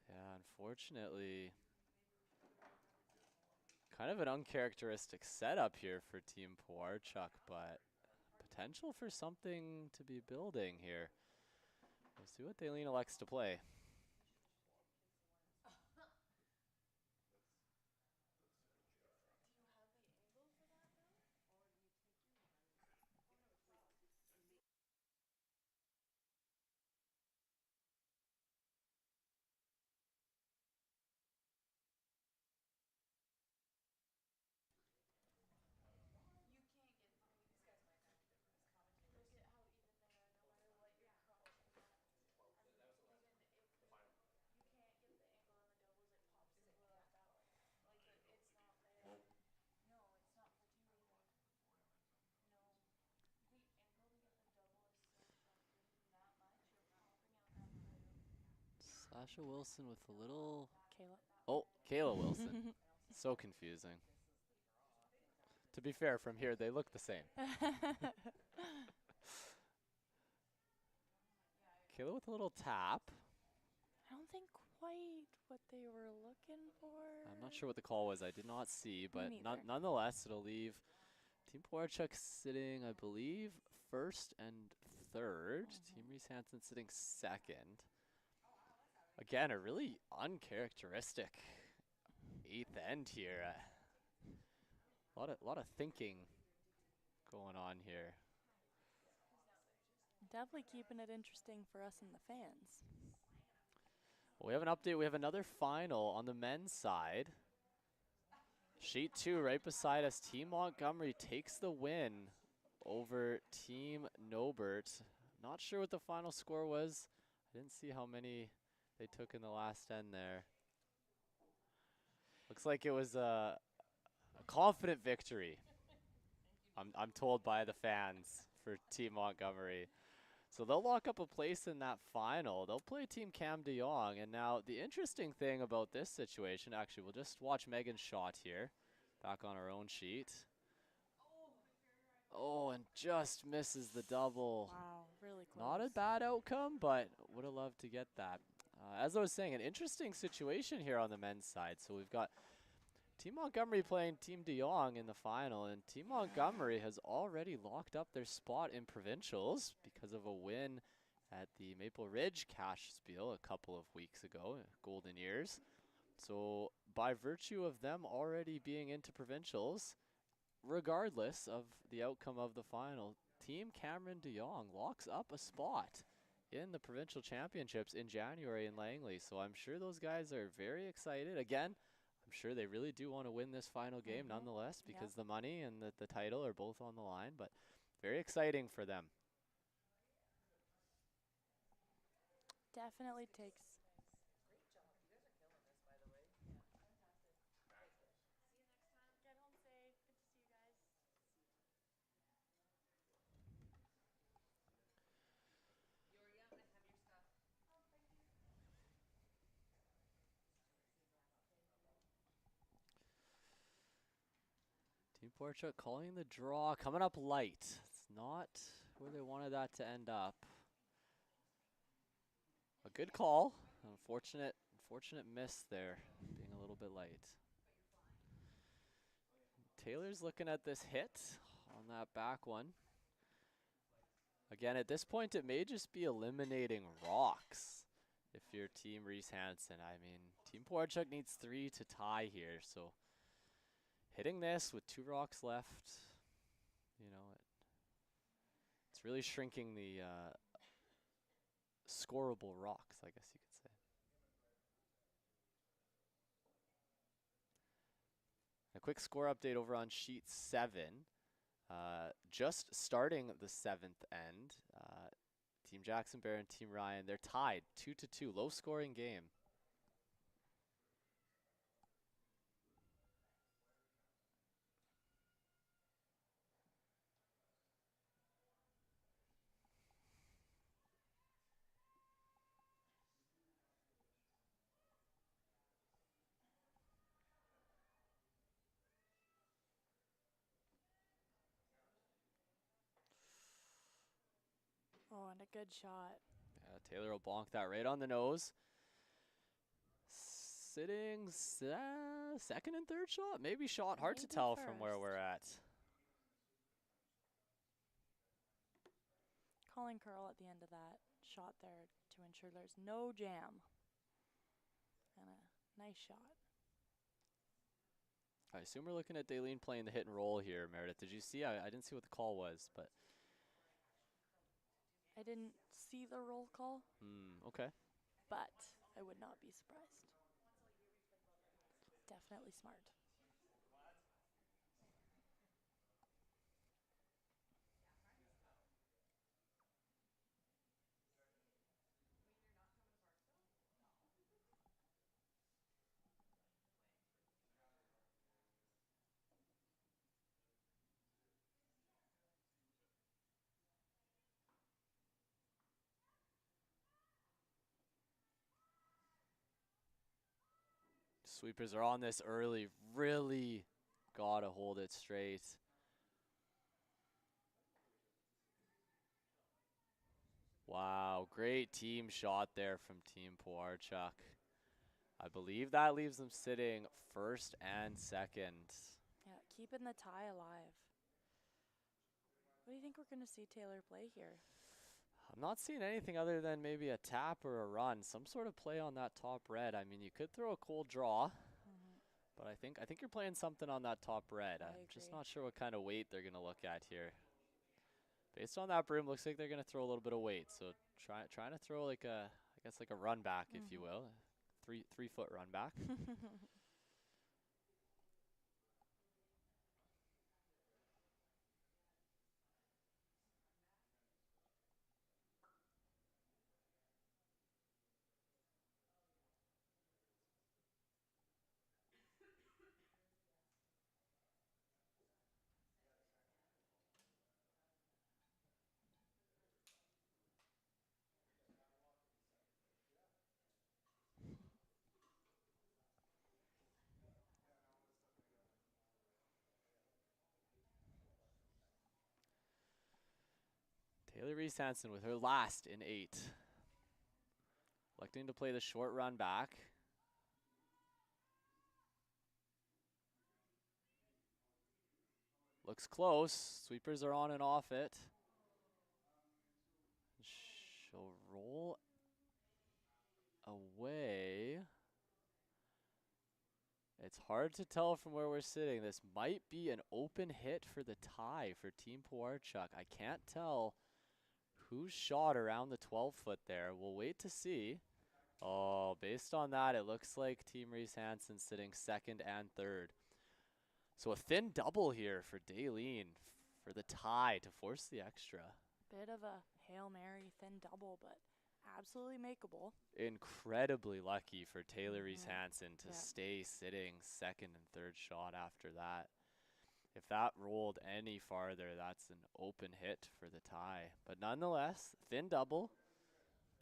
Yeah, unfortunately, kind of an uncharacteristic setup here for Team Pewarchuk, but potential for something to be building here. We'll We'll see what Daylene elects to play. Sasha Wilson with a little... Kayla. Oh, Kayla Wilson. So confusing. To be fair, from here, they look the same. Kayla with a little tap. I don't think quite what they were looking for. I'm not sure what the call was. I did not see, but neither. nonetheless, it'll leave Team Pewarchuk sitting, I believe, first and third. Team Reese Hansen sitting second. Again, a really uncharacteristic eighth end here. A lot of thinking going on here. Definitely keeping it interesting for us and the fans. Well, we have an update. We have another final on the men's side. Sheet 2 right beside us. Team Montgomery takes the win over Team Nobert. Not sure what the final score was. I didn't see how many they took in the last end there. Looks like it was a confident victory. I'm told by the fans for Team Montgomery. So they'll lock up a place in that final. They'll play Team Cam de Jong. And now the interesting thing about this situation, actually, we'll just watch Megan's shot here. Back on our own sheet. Oh, and just misses the double. Wow, really close. Not a bad outcome, but would have loved to get that. As I was saying, an interesting situation here on the men's side. So we've got Team Montgomery playing Team de Jong in the final, and Team Montgomery has already locked up their spot in provincials because of a win at the Maple Ridge Cash Spiel a couple of weeks ago, Golden Years. So by virtue of them already being into provincials, regardless of the outcome of the final, Team Cameron de Jong locks up a spot in the provincial championships in January in Langley. So I'm sure those guys are very excited. Again, I'm sure they really do want to win this final game nonetheless, because the money and the title are both on the line, but very exciting for them. Definitely takes. Team Pewarchuk calling the draw, coming up light. It's not where they wanted that to end up. A good call. Unfortunate miss there, being a little bit light. Taylor's looking at this hit on that back one. Again, at this point, it may just be eliminating rocks if you're Team Reese Hansen. I mean, Team Pewarchuk needs 3 to tie here, so hitting this with 2 rocks left, you know, it's really shrinking the scoreable rocks, I guess you could say. A quick score update over on sheet 7. Just starting the 7th end, Team Jackson-Baier and Team Ryan, they're tied 2-2, low scoring game. Oh, and a good shot. Yeah, Taylor will bonk that right on the nose. Sitting second and third shot, maybe shot, hard to tell from where we're at. Calling curl at the end of that shot there to ensure there's no jam. And a nice shot. I assume we're looking at Daleen playing the hit and roll here, Meredith. Did you see? I didn't see what the call was, but. I didn't see the roll call, Okay. but I would not be surprised. Definitely smart. Sweepers are on this early. Really gotta hold it straight. Wow, great team shot there from Team Pewarchuk. I believe that leaves them sitting first and second. Yeah, keeping the tie alive. What do you think we're going to see Taylor play here? I'm not seeing anything other than maybe a tap or a run, some sort of play on that top red. I mean, you could throw a cold draw, but I think you're playing something on that top red. I'm just not sure what kind of weight they're gonna look at here. Based on that broom, looks like they're gonna throw a little bit of weight. So trying to throw like a, I guess like a run back, if you will, 3 foot run back. Reese Hansen with her last in 8. Electing to play the short run back. Looks close. Sweepers are on and off it. She'll roll away. It's hard to tell from where we're sitting. This might be an open hit for the tie for Team Pewarchuk. I can't tell who's shot around the 12-foot there. We'll wait to see. Oh, based on that, it looks like Team Reese Hansen sitting second and third. So a thin double here for Daleen for the tie to force the extra. Bit of a Hail Mary thin double, but absolutely makeable. Incredibly lucky for Reese Hansen to stay sitting second and third shot after that. If that rolled any farther, that's an open hit for the tie. But nonetheless, thin double.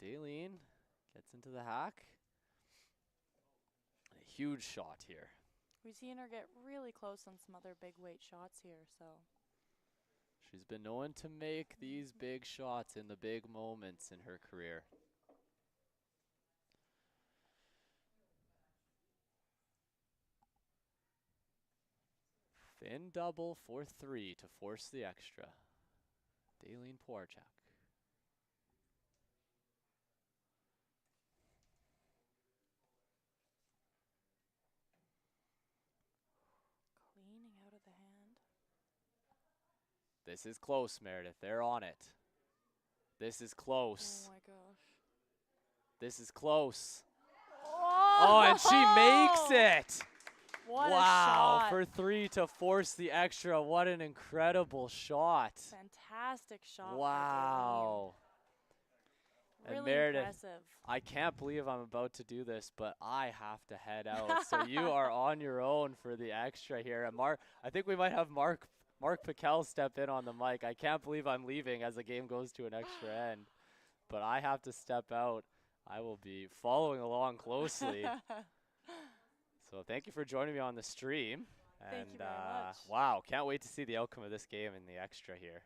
Daleen gets into the hack. A huge shot here. We've seen her get really close on some other big weight shots here, so. She's been known to make these big shots in the big moments in her career. Thin double for 3 to force the extra. Daleen Pewarchuk. Cleaning out of the hand. This is close, Meredith. They're on it. This is close. Oh my gosh. This is close. Oh, and she makes it. What wow, a shot. for 3 to force the extra. What an incredible shot. Fantastic shot. Wow. Really and Meredith, impressive. I can't believe I'm about to do this, but I have to head out. So you are on your own for the extra here. And I think we might have Mark Piquel step in on the mic. I can't believe I'm leaving as the game goes to an extra end. But I have to step out. I will be following along closely. So thank you for joining me on the stream. Thank you very much. Wow, can't wait to see the outcome of this game in the extra here.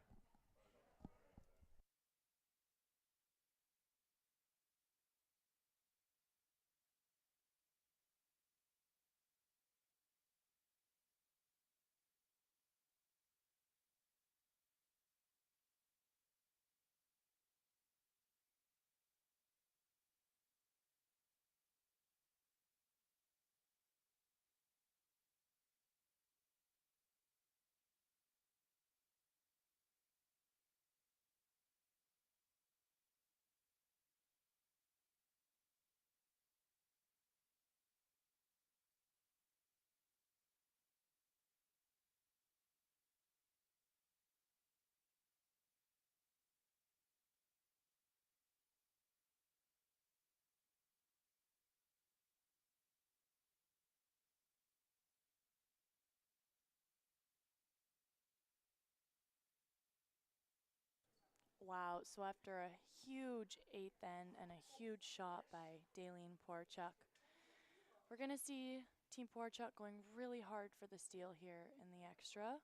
Wow, so after a huge 8th end and a huge shot by Pewarchuk, we're going to see Team Pewarchuk going really hard for the steal here in the extra.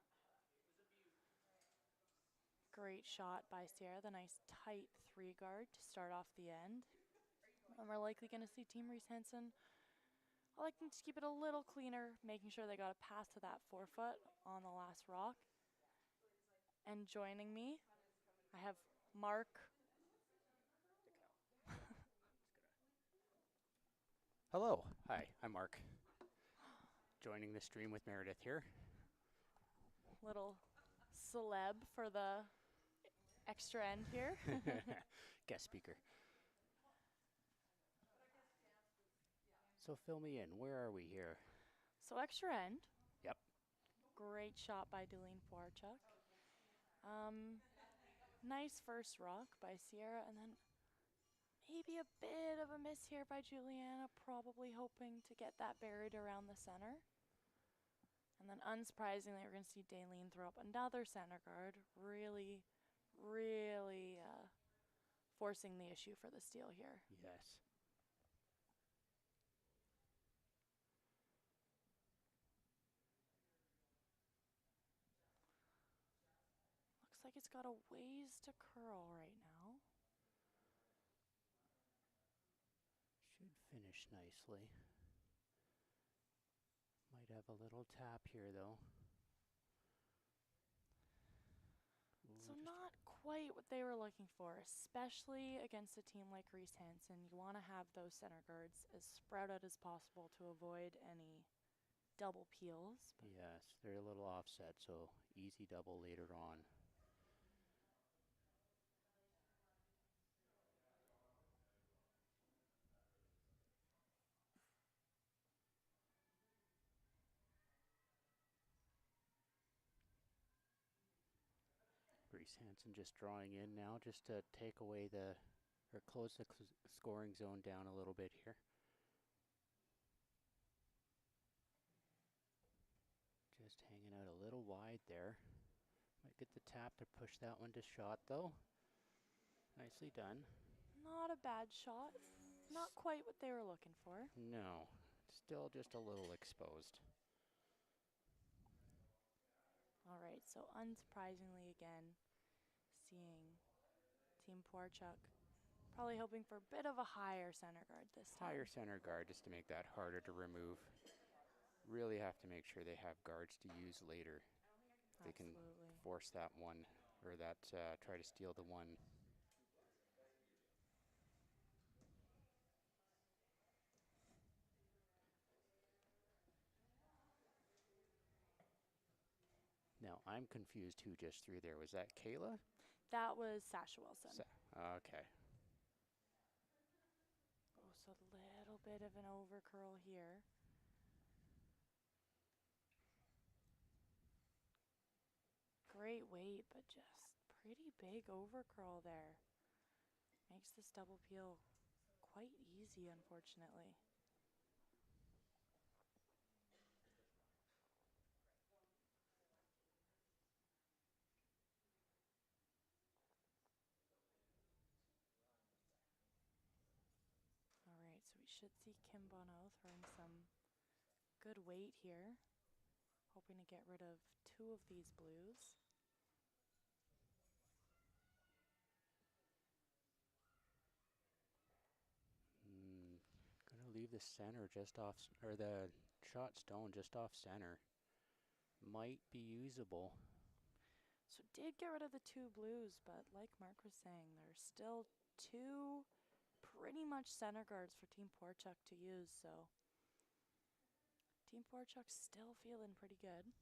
Great shot by Sierra, the nice tight 3-guard to start off the end. And we're likely going to see Team Reese Hansen. I like them to keep it a little cleaner, making sure they got a pass to that 4-foot on the last rock. And joining me, I have Mark. Hello. Hi, I'm Mark. Joining the stream with Meredith here. Little celeb for the extra end here. Guest speaker. So fill me in. Where are we here? So extra end. Yep. Great shot by Pewarchuk. Nice first rock by Sierra, and then maybe a bit of a miss here by Juliana, probably hoping to get that buried around the center. And then unsurprisingly, we're going to see Daleen throw up another center guard, really forcing the issue for the steal here. Yes. Looks like it's got a ways to curl right now. Should finish nicely. Might have a little tap here though. So not quite what they were looking for, especially against a team like Reese Hansen. You want to have those center guards as spread out as possible to avoid any double peels. Yes, they're a little offset, so easy double later on. Reese Hansen just drawing in now just to take away or close the scoring zone down a little bit here. Just hanging out a little wide there. Might get the tap to push that one to shot though. Nicely done. Not a bad shot. Not quite what they were looking for. No, still just a little exposed. All right, so unsurprisingly again, seeing Team Pewarchuk probably hoping for a bit of a higher center guard this time. Higher center guard just to make that harder to remove. Really have to make sure they have guards to use later. They can force that one, or that try to steal the one. Now, I'm confused who just threw there. Was that Kayla? That was Sasha Wilson. Okay. Oh, so a little bit of an overcurl here. Great weight, but just pretty big overcurl there. Makes this double peel quite easy, unfortunately. All right, so we should see Kim Bono throwing some good weight here, hoping to get rid of 2 of these blues. Gonna leave the center just off, or the shot stone just off center. Might be usable. So did get rid of the 2 blues, but like Mark was saying, there's still 2 pretty much center guards for Team Pewarchuk to use, so Team Pewarchuk's still feeling pretty good.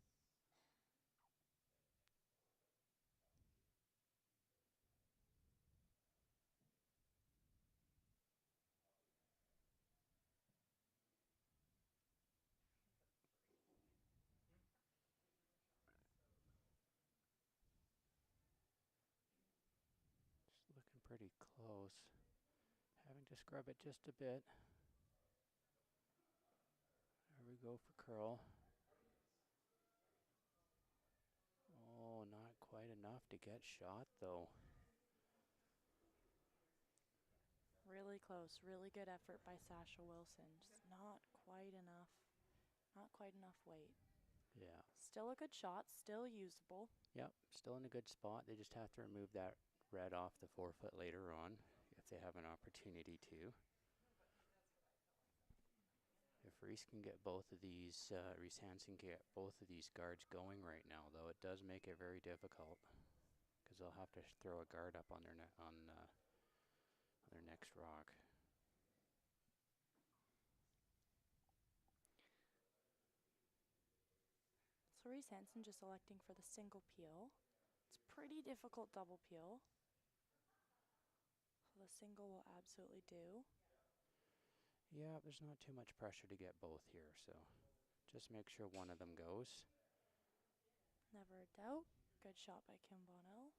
Just looking pretty close. Having to scrub it just a bit. There we go for curl. Oh, not quite enough to get shot though. Really close. Really good effort by Sasha Wilson. Just not quite enough. Not quite enough weight. Yeah. Still a good shot. Still usable. Yep, still in a good spot. They just have to remove that red off the forefoot later on if they have an opportunity to. If Reese can get both of these, Reese Hansen can get both of these guards going right now, though, it does make it very difficult because they'll have to throw a guard up on their their next rock. So Reese Hansen just electing for the single peel. It's pretty difficult double peel. So the single will absolutely do. Yeah, there's not too much pressure to get both here, so just make sure one of them goes. Never a doubt. Good shot by Kim Bonnell.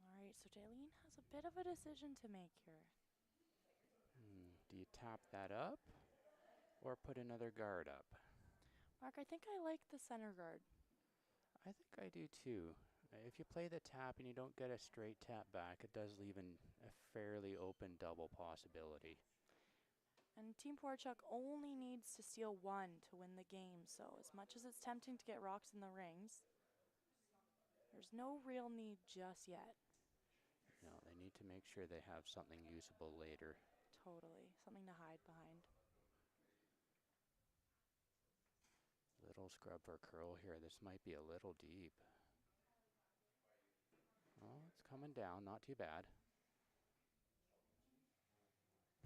All right, so Jaylene has a bit of a decision to make here. Do you tap that up or put another guard up? Mark, I think I like the center guard. I think I do too. If you play the tap and you don't get a straight tap back, it does leave a fairly open double possibility. And Team Pewarchuk only needs to steal one to win the game, so as much as it's tempting to get rocks in the rings, there's no real need just yet. No, they need to make sure they have something usable later. Totally. Something to hide behind. Little scrub for curl here. This might be a little deep. Oh, it's coming down. Not too bad.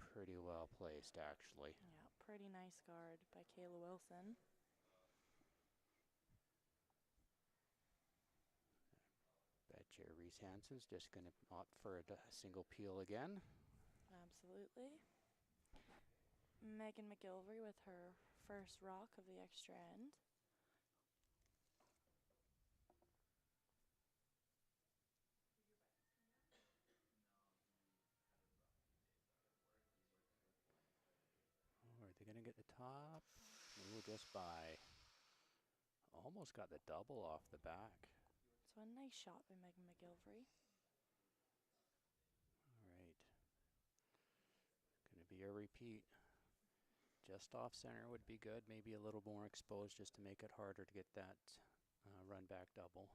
Pretty well placed, actually. Yeah, pretty nice guard by Kayla Wilson. Bet you Reese Hansen's just going to opt for a single peel again. Absolutely. Megan McGilvery with her first rock of the extra end. Oh, are they going to get the top? Ooh, just by. Almost got the double off the back. So a nice shot by Megan McGilvery. All right. Going to be a repeat. Just off center would be good. Maybe a little more exposed just to make it harder to get that run back double.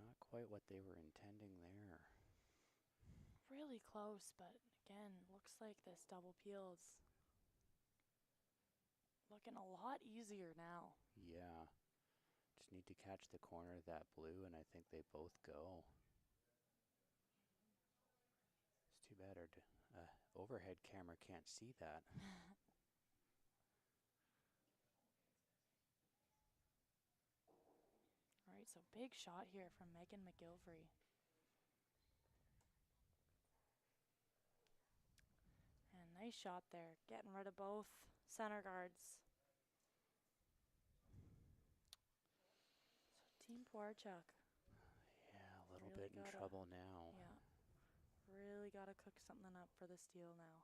Not quite what they were intending there. Really close, but again, looks like this double peel's looking a lot easier now. Yeah. Just need to catch the corner of that blue, and I think they both go. It's too bad our overhead camera can't see that. All right, so big shot here from Megan McGilvery. And nice shot there, getting rid of both center guards. So Team Pewarchuk. Yeah, a little Really bit in trouble now. Yeah, really got to cook something up for the steal now.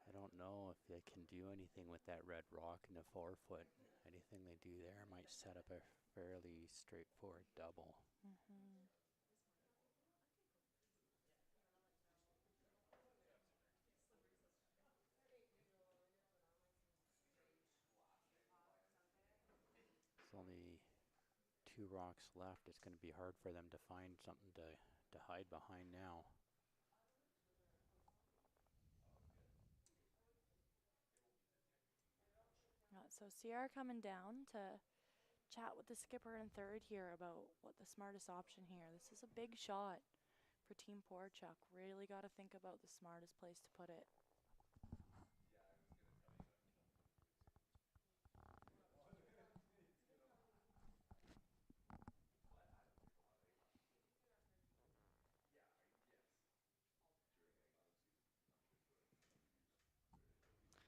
I don't know if they can do anything with that red rock in the forefoot. Anything they do there might set up a fairly straightforward double. There's only 2 rocks left. It's going to be hard for them to find something to hide behind now. So Sierra coming down to chat with the skipper in third here about what the smartest option here. This is a big shot for Team Pewarchuk. Really got to think about the smartest place to put it.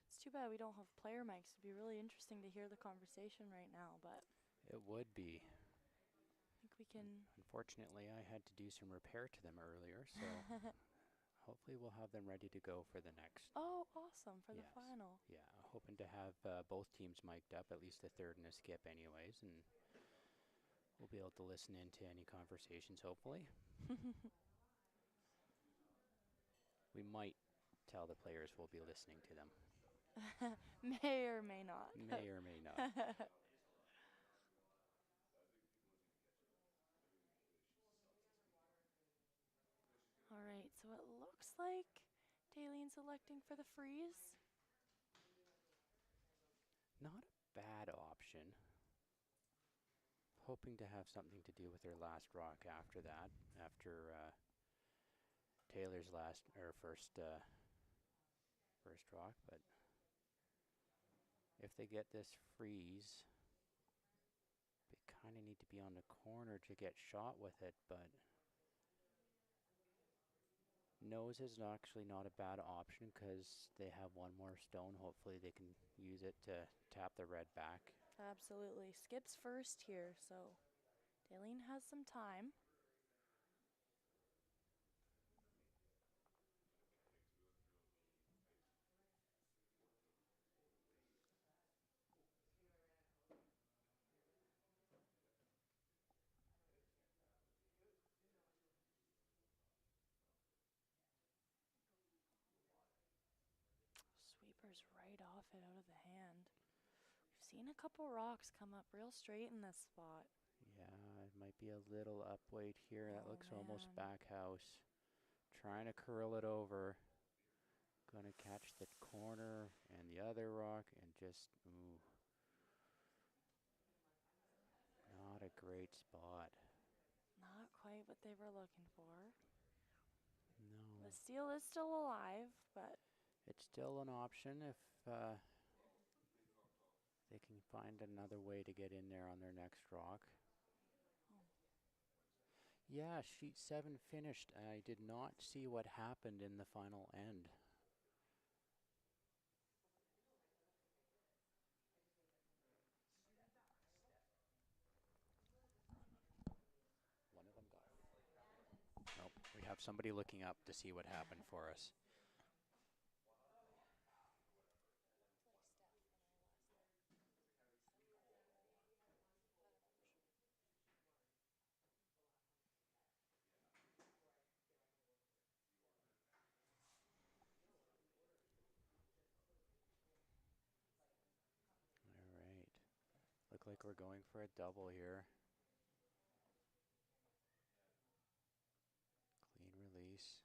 It's too bad we don't have player mics. It'd be really interesting to hear the conversation right now, but It would be. I think we can. Unfortunately, I had to do some repair to them earlier, so hopefully we'll have them ready to go for the next. Oh, awesome, for the Yes. final. Yeah, hoping to have both teams mic'd up, at least the third and a skip anyways, and we'll be able to listen into any conversations, hopefully. We might tell the players we'll be listening to them. May or may not. May or may not. All right, so it looks like Dalene's electing for the freeze. Not a bad option. Hoping to have something to do with their last rock after that, after Taylor's first rock, but if they get this freeze, they kind of need to be on the corner to get shot with it, but nose is actually not a bad option because they have one more stone. Hopefully they can use it to tap the red back. Absolutely. Skip's first here, so Dalene has some time. Sweeper's right off it out of the hand. We've seen a couple rocks come up real straight in this spot. Yeah, it might be a little up weight here. That Oh, looks almost man. back house. Trying to curl it over. Gonna catch the corner and the other rock and just, ooh. Not a great spot. Not quite what they were looking for. No. The steal is still alive, but It's still an option if they can find another way to get in there on their next rock. Yeah, sheet 7 finished. I did not see what happened in the final end. One of them got it. Nope, we have somebody looking up to see what happened for us. All right. Look like we're going for a double here. Clean release.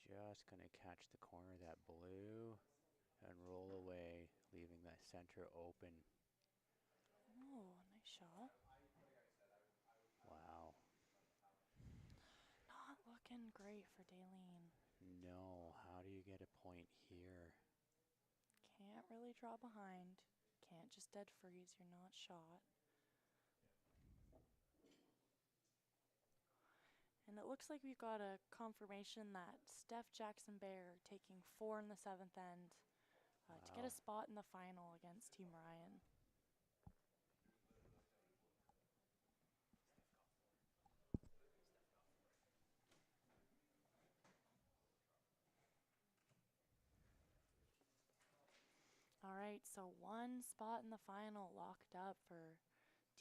Just going to catch the corner of that blue and roll away, leaving that center open. oh, nice shot. Wow. Not looking great for Dalene. No, how do you get a point here? Can't really draw behind. Can't just dead freeze. You're not shot. And it looks like we've got a confirmation that Steph Jackson-Baier taking 4 in the 7th end to get a Wow. spot in the final against Team Ryan. All right, so one spot in the final locked up for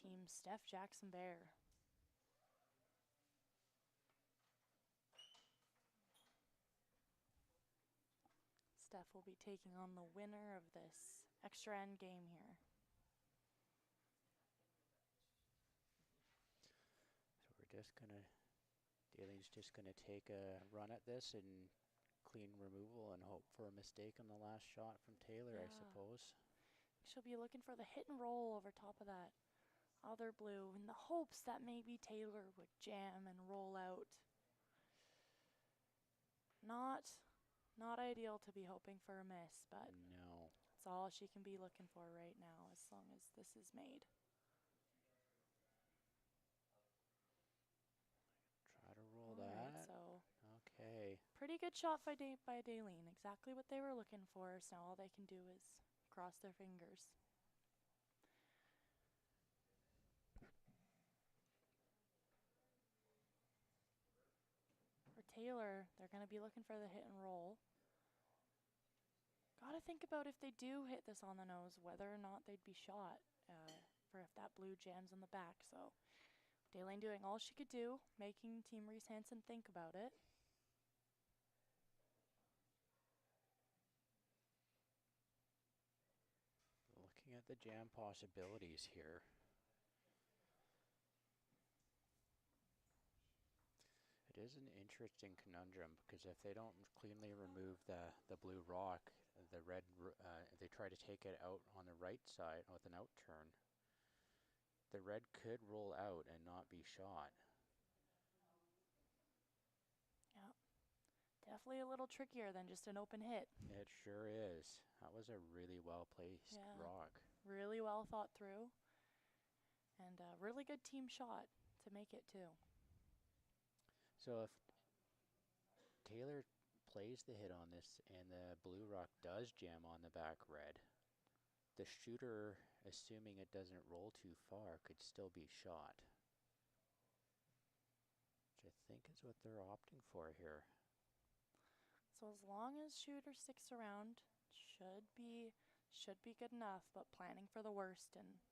Team Steph Jackson-Baier. Steph will be taking on the winner of this extra end game here. So we're just gonna, Dalene's just gonna take a run at this and clean removal and hope for a mistake on the last shot from Taylor, I Yeah. suppose. She'll be looking for the hit and roll over top of that other blue in the hopes that maybe Taylor would jam and roll out. Not ideal to be hoping for a miss, but No. it's all she can be looking for right now as long as this is made. Try to roll All right, that. so Okay. pretty good shot by Daleen. Exactly what they were looking for, so all they can do is cross their fingers. For Taylor, they're going to be looking for the hit and roll. Got to think about if they do hit this on the nose, whether or not they'd be shot for if that blue jams on the back. So Daleen doing all she could do, making Team Reese Hansen think about it. Looking at the jam possibilities here. It is an interesting conundrum because if they don't cleanly remove the blue rock, the red, they try to take it out on the right side with an out turn. The red could roll out and not be shot. Yeah, definitely a little trickier than just an open hit. It sure is. That was a really well placed rock. Really well thought through. And a really good team shot to make it too. So if Taylor plays the hit on this and the blue rock does jam on the back red, the shooter, assuming it doesn't roll too far, could still be shot. Which I think is what they're opting for here. So as long as shooter sticks around, should be good enough, but planning for the worst and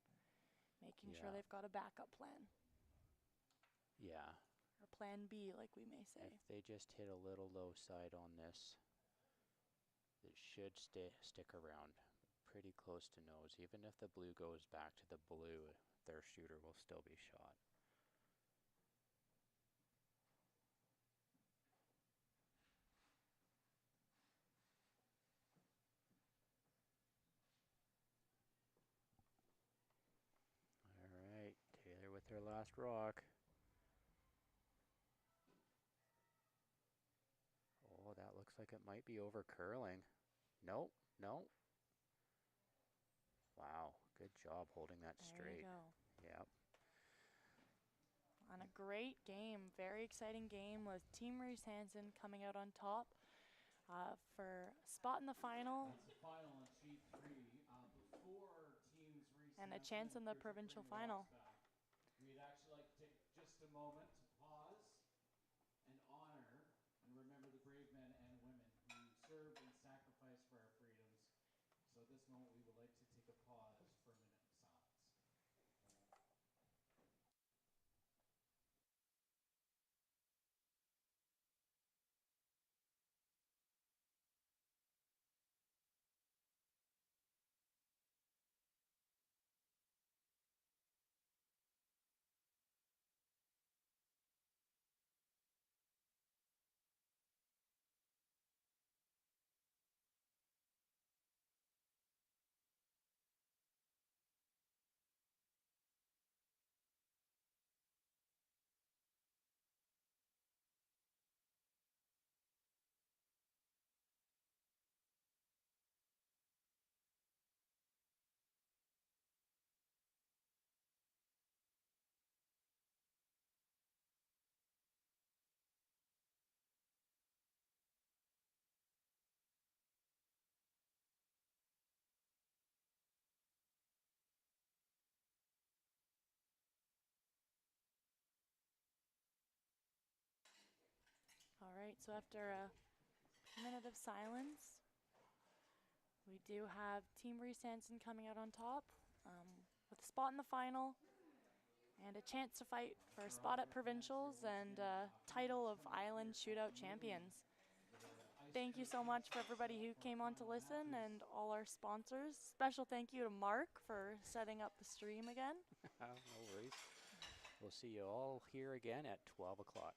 making sure they've got a backup plan. Yeah. Or plan B, like we may say. If they just hit a little low side on this, it should stick around pretty close to nose. Even if the blue goes back to the blue, their shooter will still be shot. All right, Taylor with their last rock. Oh, that looks like it might be over curling. Nope, no. Wow, good job holding that straight. There you go. Yep. On a great game, very exciting game with Team Reese Hansen coming out on top for a spot in the final. That's the final on sheet 3. Before teams Reese And a Hansen chance in the and Pewarchuk provincial bring the final. rocks back, we'd actually like to take just a moment to pause and honor and remember the brave men and women who served and sacrificed for our freedoms. So at this moment, we would like to take a pause for a minute of silence. All right, so after a minute of silence, we do have Team Reese Hansen coming out on top with a spot in the final and a chance to fight for a spot at provincials and a title of Island Shootout champions. Thank you so much for everybody who came on to listen and all our sponsors. Special thank you to Mark for setting up the stream again. No worries. We'll see you all here again at 12 o'clock.